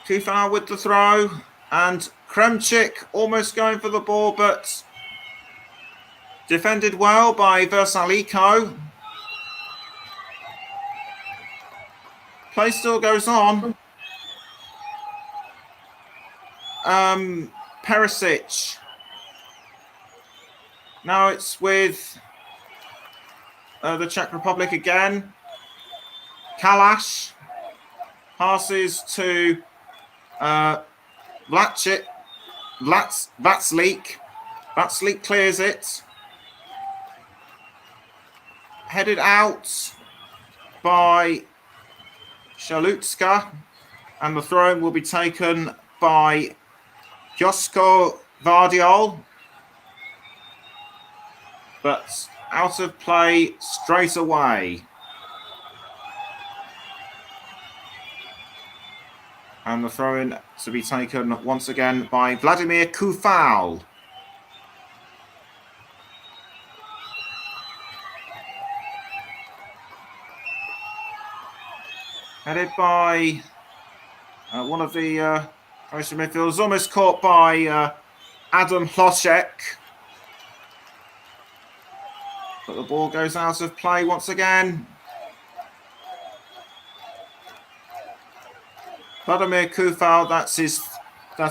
Kufal with the throw. And Kremčík almost going for the ball, but defended well by Versaliko. Play still goes on. Perisic. Now it's with the Czech Republic again. Kalash passes to Vatslik. Vatslik clears it. Headed out by Shalutska. And the throw will be taken by Josko Vardiol. But out of play straight away. And the throw-in to be taken once again by Vladimir Kufal. Headed by one of the Croatian midfielders, almost caught by Adam Plosek. But the ball goes out of play once again. Vladimir Kufal, that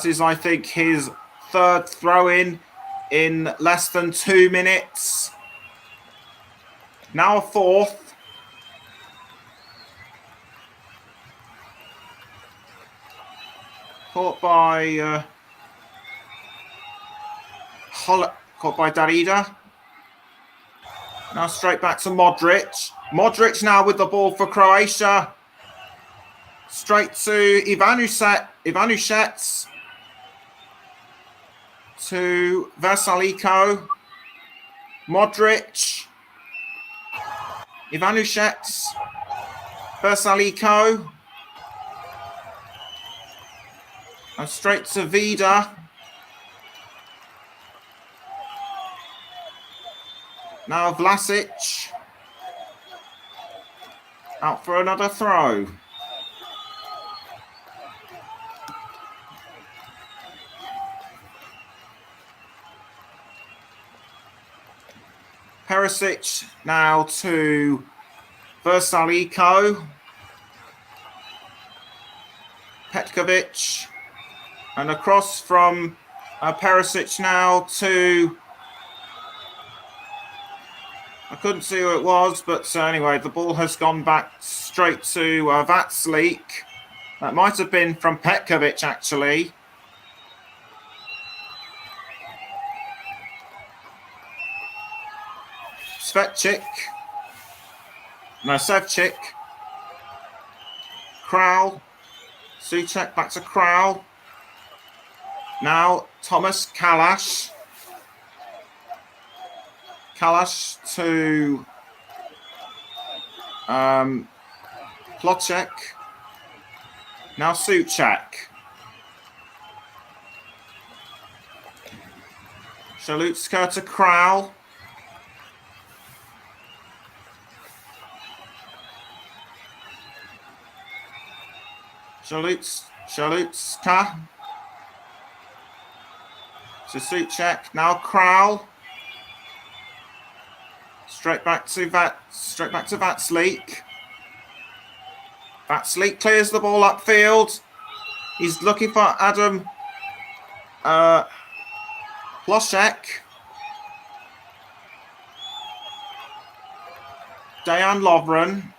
is, I think, his third throw-in in less than 2 minutes. Now a fourth. Caught by Darida. Now straight back to Modric. Modric now with the ball for Croatia. Straight to Ivanušec. To Versaliko. Modric. Ivanušec. Versaliko. And straight to Vida. Now Vlasic. Out for another throw. Perisic now to Versaliko. Petkovic. And across from Perisic now to couldn't see who it was, but anyway, the ball has gone back straight to Vatslik. That might have been from Petkovic, actually. Sevchik. Král. Souček back to Král. Now Thomas Kalash. Kalash to Plotchek. Now Souček. Shalutska to Král. Shalutska to Souček. Now Král. Straight back to Vatslik. Vatslik clears the ball upfield. He's looking for Adam Plotchek. Dejan Lovren.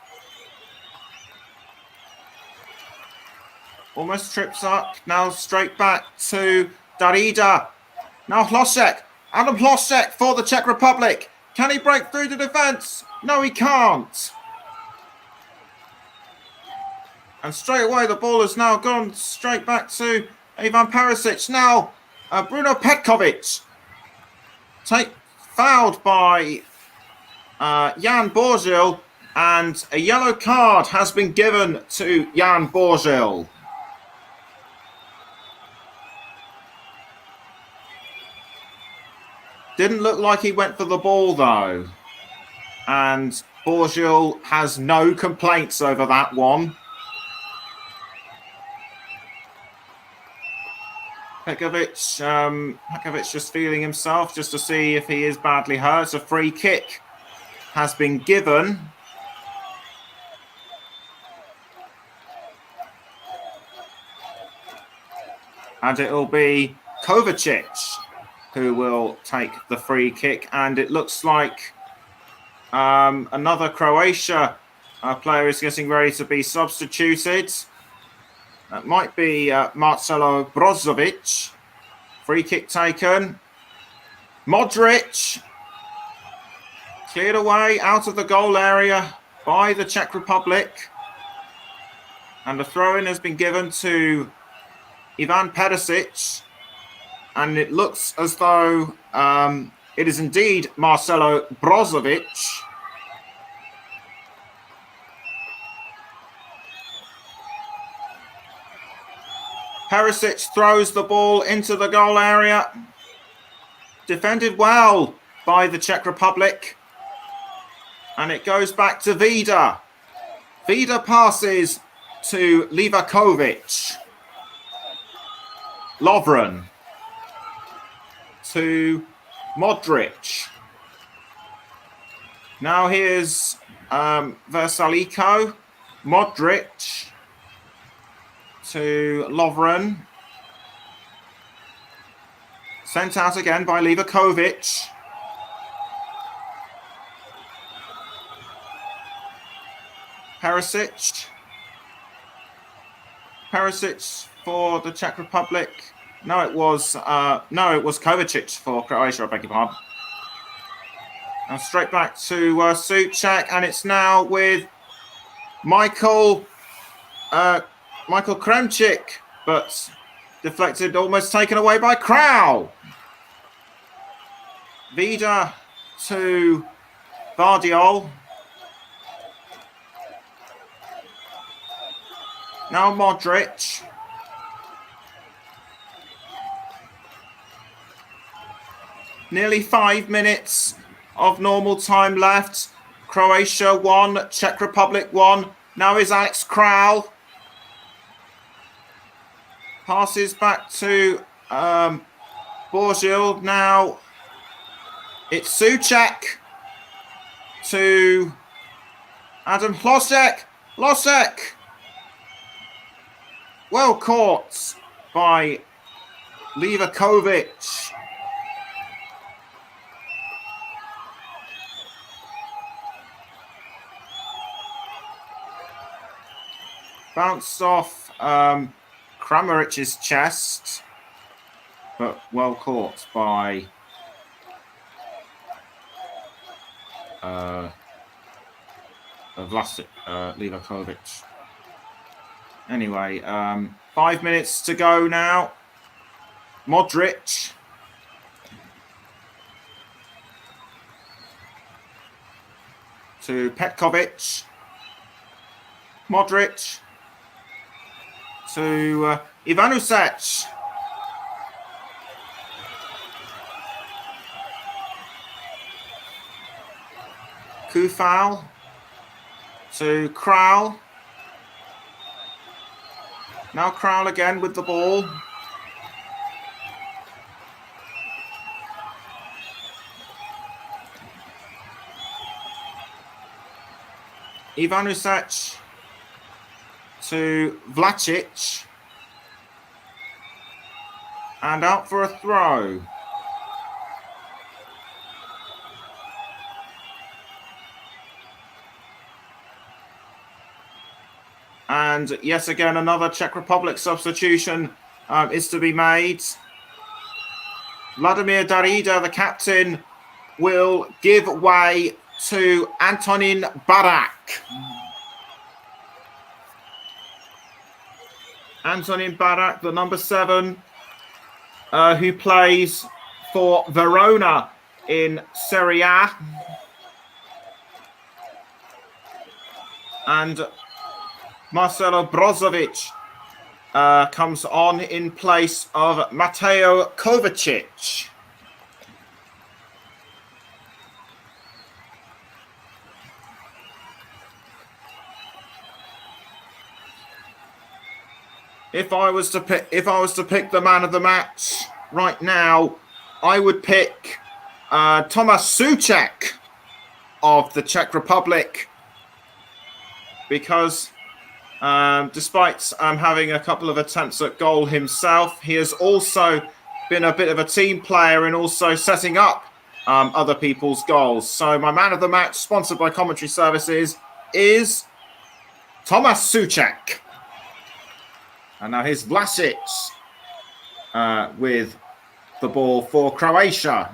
Almost trips up. Now straight back to Darida. Now Plotchek. Adam Plotchek for the Czech Republic. Can he break through the defence? No, he can't. And straight away, the ball has now gone straight back to Ivan Perisic. Now, Bruno Petkovic. Fouled by Jan Borzil. And a yellow card has been given to Jan Borzil. Didn't look like he went for the ball, though. And Borzil has no complaints over that one. Petkovic just feeling himself just to see if he is badly hurt. A free kick has been given. And it will be Kovacic who will take the free kick. And it looks like another Croatia player is getting ready to be substituted. That might be Marcelo Brozovic. Free kick taken. Modric. Cleared away out of the goal area by the Czech Republic. And the throw-in has been given to Ivan Perisic. And it looks as though it is indeed Marcelo Brozovic. Perisic throws the ball into the goal area. Defended well by the Czech Republic. And it goes back to Vida. Vida passes to Livakovic. Lovren. To Modric. Now here's Versaliko. Modric to Lovren. Sent out again by Livakovic. Perisic. Perisic for the Czech Republic. No, it was Kovacic for Croatia, I beg your pardon. Now straight back to Souček, and it's now with Michael Kremčík, but deflected, almost taken away by Král. Vida to Vardiol. Now Modric. Nearly 5 minutes of normal time left. Croatia 1, Czech Republic 1. Now is Alex Král. Passes back to Borzil. Now it's Souček to Adam Plotchek. Plotchek. Well caught by Livakovic. bounced off Kramaric's chest, but well caught by Livakovic. Anyway, 5 minutes to go now. Modric. To Petkovic. Modric. To Ivanušec. Kufal. To Kral. Now Kral again with the ball. Ivanušec to Vlačić. And out for a throw. And yet again, another Czech Republic substitution is to be made. Vladimir Darida, the captain, will give way to Antonin Barak. Antonin Barak, the number 7, who plays for Verona in Serie A. And Marcelo Brozovic comes on in place of Mateo Kovacic. If I was to pick the man of the match right now, I would pick Tomáš Souček of the Czech Republic, because despite having a couple of attempts at goal himself, he has also been a bit of a team player and also setting up other people's goals. So my man of the match, sponsored by Commentary Services, is Tomáš Souček. And now here's Vlašić with the ball for Croatia.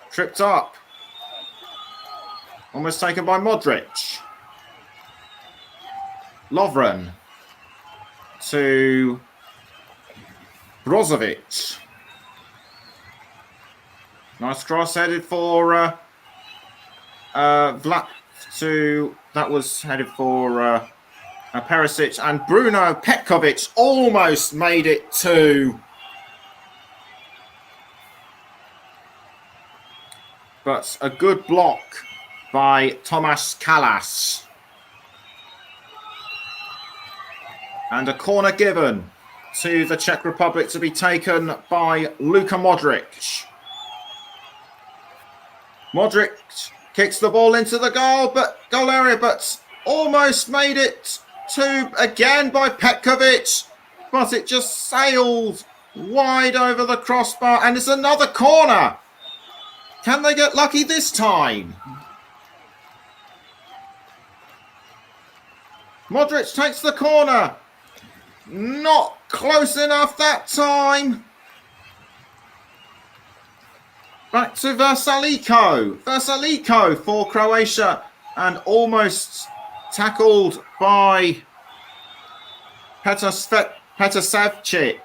Tripped up. Almost taken by Modric. Lovren to Brozovic. Nice cross headed for that was headed for Perisic, and Bruno Petkovic almost made it too. But a good block by Tomáš Kalas. And a corner given to the Czech Republic to be taken by Luka Modric. Modric kicks the ball into the goal area, but almost made it to again by Petkovic, but it just sailed wide over the crossbar, and it's another corner. Can they get lucky this time? Modric takes the corner. Not close enough that time. Back to Versalico. Versalico for Croatia, and almost tackled by Petasevchik.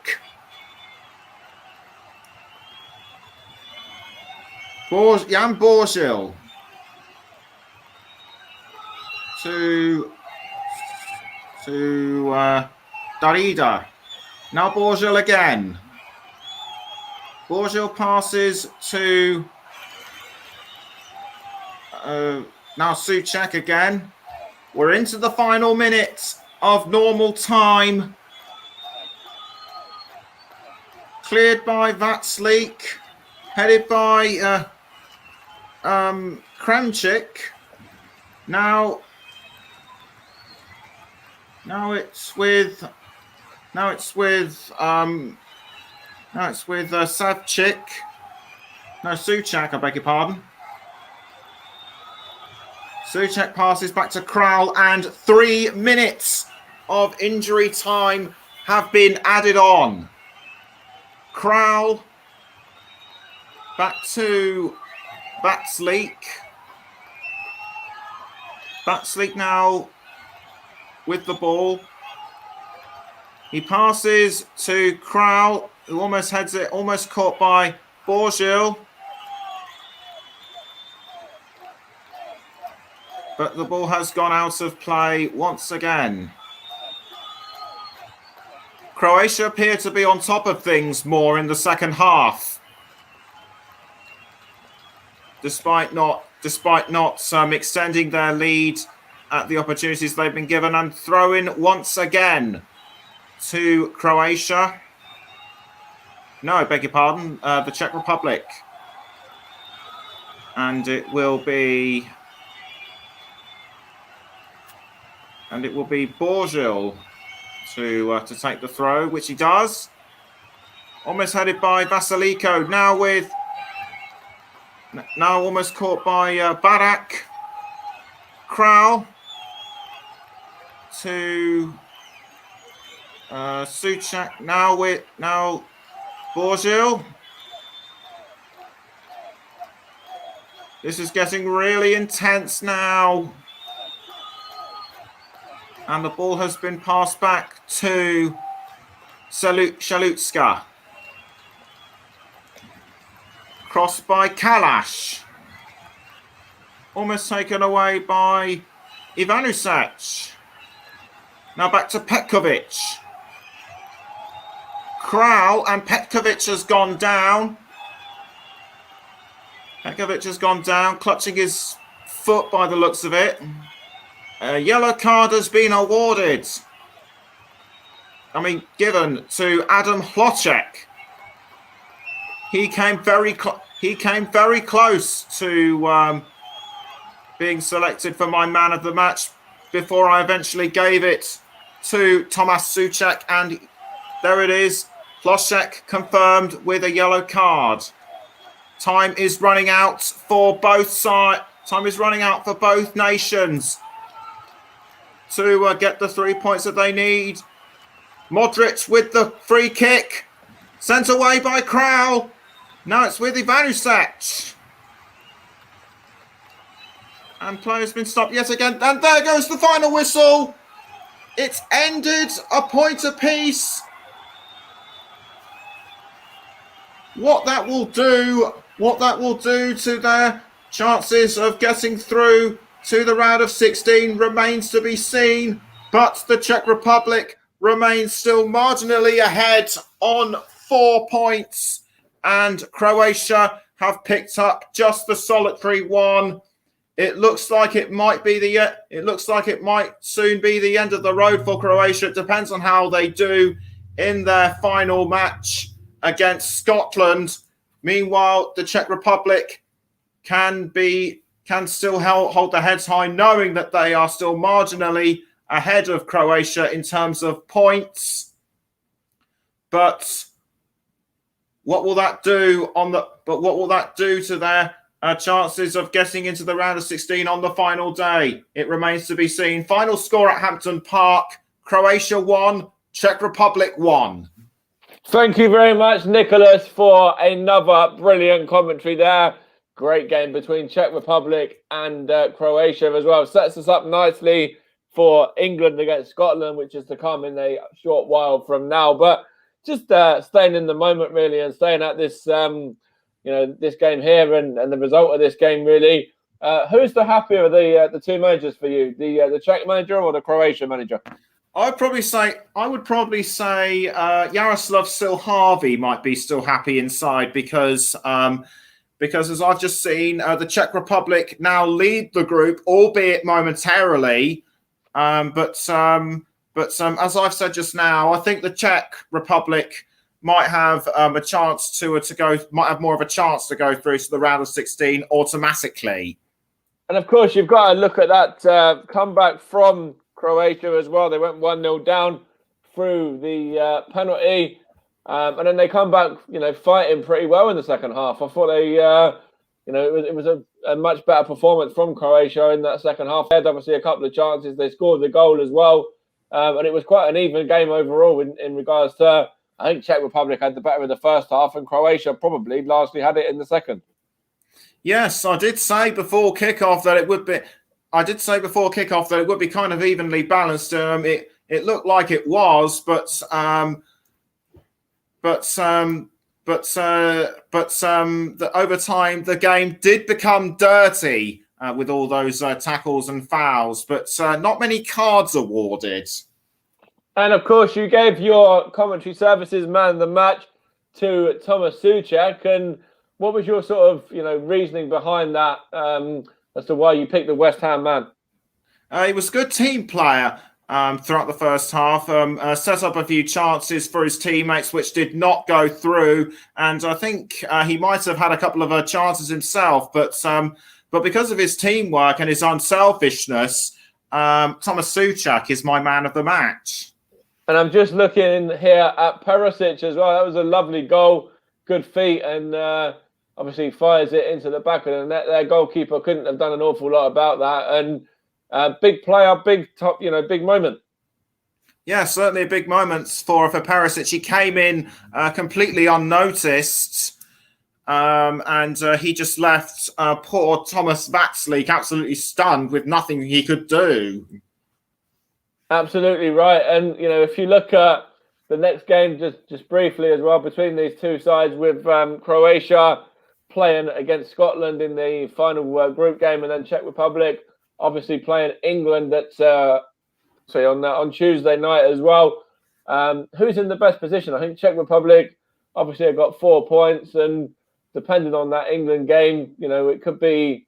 Jan Borzil to Darida. Now Borzil again. Borzil passes to now Souček again. We're into the final minute of normal time. Cleared by Vatslik. Headed by Kramchik. Now it's with Savchik. No, Souček, I beg your pardon. Souček passes back to Kral, and 3 minutes of injury time have been added on. Kral back to Batsleek. Batsleek now with the ball. He passes to Kral, who almost heads it, almost caught by Borgil. But the ball has gone out of play once again. Croatia appear to be on top of things more in the second half, despite not extending their lead at the opportunities they've been given. And throw in once again to Croatia. No, I beg your pardon, the Czech Republic. And it will be Borgil to take the throw, which he does. Almost headed by Vasiliko. Now almost caught by Barak. Kral to Souček. Now Borgil. This is getting really intense now. And the ball has been passed back to Shalutska. Crossed by Kalash. Almost taken away by Ivanusek. Now back to Petkovic. Kral, and Petkovic has gone down. Petkovic has gone down, clutching his foot by the looks of it. A yellow card has been awarded. Given to Adam Hlocek. He came very close to being selected for my man of the match before I eventually gave it to Tomas Souček, and there it is. Hlocek confirmed with a yellow card. Time is running out for both sides. Time is running out for both nations to get the 3 points that they need. Modric with the free kick. Sent away by Kral. Now it's with Ivanusek. And play has been stopped yet again. And there goes the final whistle. It's ended a point apiece. What that will do to their chances of getting through to the round of 16 remains to be seen, but the Czech Republic remains still marginally ahead on 4 points, and Croatia have picked up just the solitary one. It looks like it might soon be the end of the road for Croatia. It depends on how they do in their final match against Scotland. Meanwhile, the Czech Republic can still hold their heads high, knowing that they are still marginally ahead of Croatia in terms of points. But what will that do to their chances of getting into the round of 16 on the final day? It remains to be seen. Final score at Hampton Park: Croatia 1, Czech Republic 1. Thank you very much, Nicholas, for another brilliant commentary there. Great game between Czech Republic and Croatia as well. Sets us up nicely for England against Scotland, which is to come in a short while from now. But just staying in the moment, really, and staying at this, this game here and the result of this game, really. Who's the happier of the two managers for you, the Czech manager or the Croatian manager? I would probably say Jaroslav Silharvi might be still happy inside because as I've just seen, the Czech Republic now lead the group, albeit momentarily. But as I've said just now, I think the Czech Republic might have a chance might have more of a chance to go through to the round of 16 automatically. And of course, you've got to look at that comeback from Croatia as well. They went 1-0 down through the penalty. And then they come back, fighting pretty well in the second half. I thought they, it was a a much better performance from Croatia in that second half. They had obviously a couple of chances. They scored the goal as well. And it was quite an even game overall in regards to, I think Czech Republic had the better in the first half and Croatia probably largely had it in the second. Yes, I did say before kickoff that it would be. I did say before kickoff that it would be kind of evenly balanced. It looked like it was, but over time the game did become dirty with all those tackles and fouls, but not many cards awarded. And of course, you gave your commentary services man of the match to Thomas Souček. And what was your sort of reasoning behind that as to why you picked the West Ham man? He was a good team player throughout the first half. Set up a few chances for his teammates, which did not go through. And I think he might have had a couple of chances himself, but because of his teamwork and his unselfishness, Thomas Souček is my man of the match. And I'm just looking here at Perisic as well. That was a lovely goal, good feet, and obviously fires it into the back of the net. Their goalkeeper couldn't have done an awful lot about that. And big player, big top, big moment. Yeah, certainly a big moment for Perisic. He came in completely unnoticed, and he just left poor Thomas Vatslik absolutely stunned with nothing he could do. Absolutely right. And, if you look at the next game, just briefly as well, between these two sides with Croatia playing against Scotland in the final group game and then Czech Republic obviously playing England on Tuesday night as well. Who's in the best position? I think Czech Republic obviously have got 4 points, and depending on that England game, it could be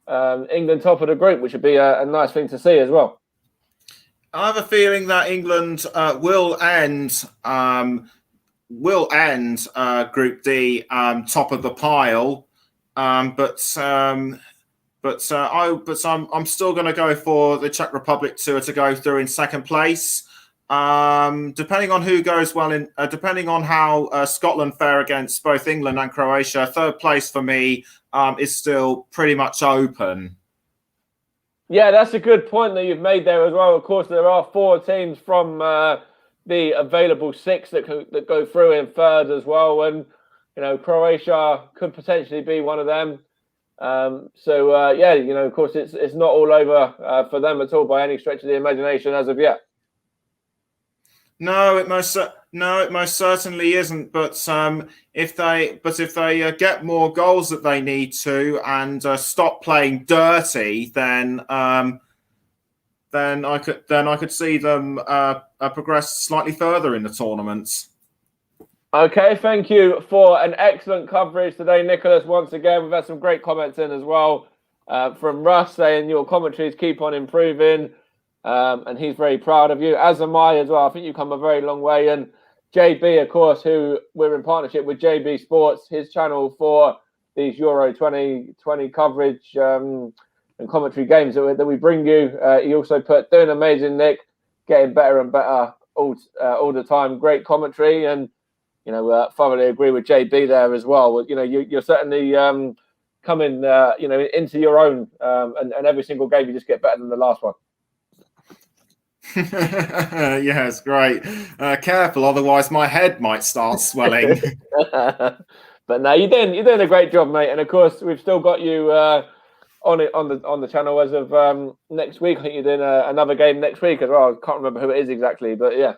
England top of the group, which would be a nice thing to see as well. I have a feeling that England will end Group D top of the pile, but I'm still going to go for the Czech Republic to go through in second place. Depending on who goes well depending on how Scotland fare against both England and Croatia, third place for me is still pretty much open. Yeah, that's a good point that you've made there as well. Of course, there are 4 teams from the available 6 that go through in third as well, and Croatia could potentially be one of them. Of course, it's not all over for them at all by any stretch of the imagination as of yet. No, it most certainly isn't. But if they get more goals that they need to and stop playing dirty, then I could see them progress slightly further in the tournament. Okay, thank you for an excellent coverage today, Nicholas. Once again, we've had some great comments in as well from Russ saying your commentaries keep on improving. And he's very proud of you, as am I as well. I think you've come a very long way. And JB, of course, who we're in partnership with JB Sports, his channel for these Euro 2020 coverage and commentary games that we bring you. He also doing amazing, Nick, getting better and better all the time. Great commentary, and thoroughly agree with JB there as well. You're certainly coming into your own, and every single game you just get better than the last one. Yes, great. Careful, otherwise my head might start swelling. But no, you're doing a great job, mate. And of course, we've still got you on the channel as of next week. I think you're doing another game next week as well. I can't remember who it is exactly, but yeah.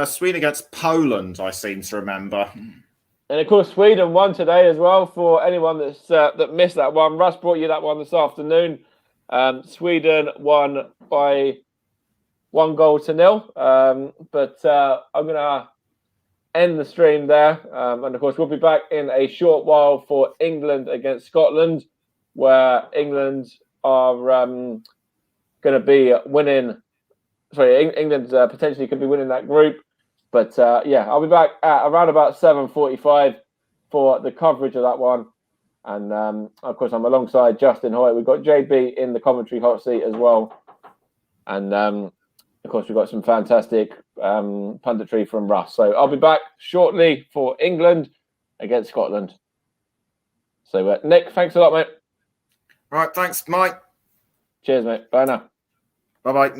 Sweden against Poland, I seem to remember. And of course, Sweden won today as well. For anyone that missed that one, Russ brought you that one this afternoon. Sweden won by 1-0. But I'm going to end the stream there. And of course, we'll be back in a short while for England against Scotland, where England are going to be winning. Sorry, England potentially could be winning that group. But I'll be back at around about 7:45 for the coverage of that one. And of course, I'm alongside Justin Hoyt. We've got JB in the commentary hot seat as well. And of course, we've got some fantastic punditry from Russ. So I'll be back shortly for England against Scotland. So Nick, thanks a lot, mate. Right, thanks, Mike. Cheers, mate. Bye now. Bye-bye.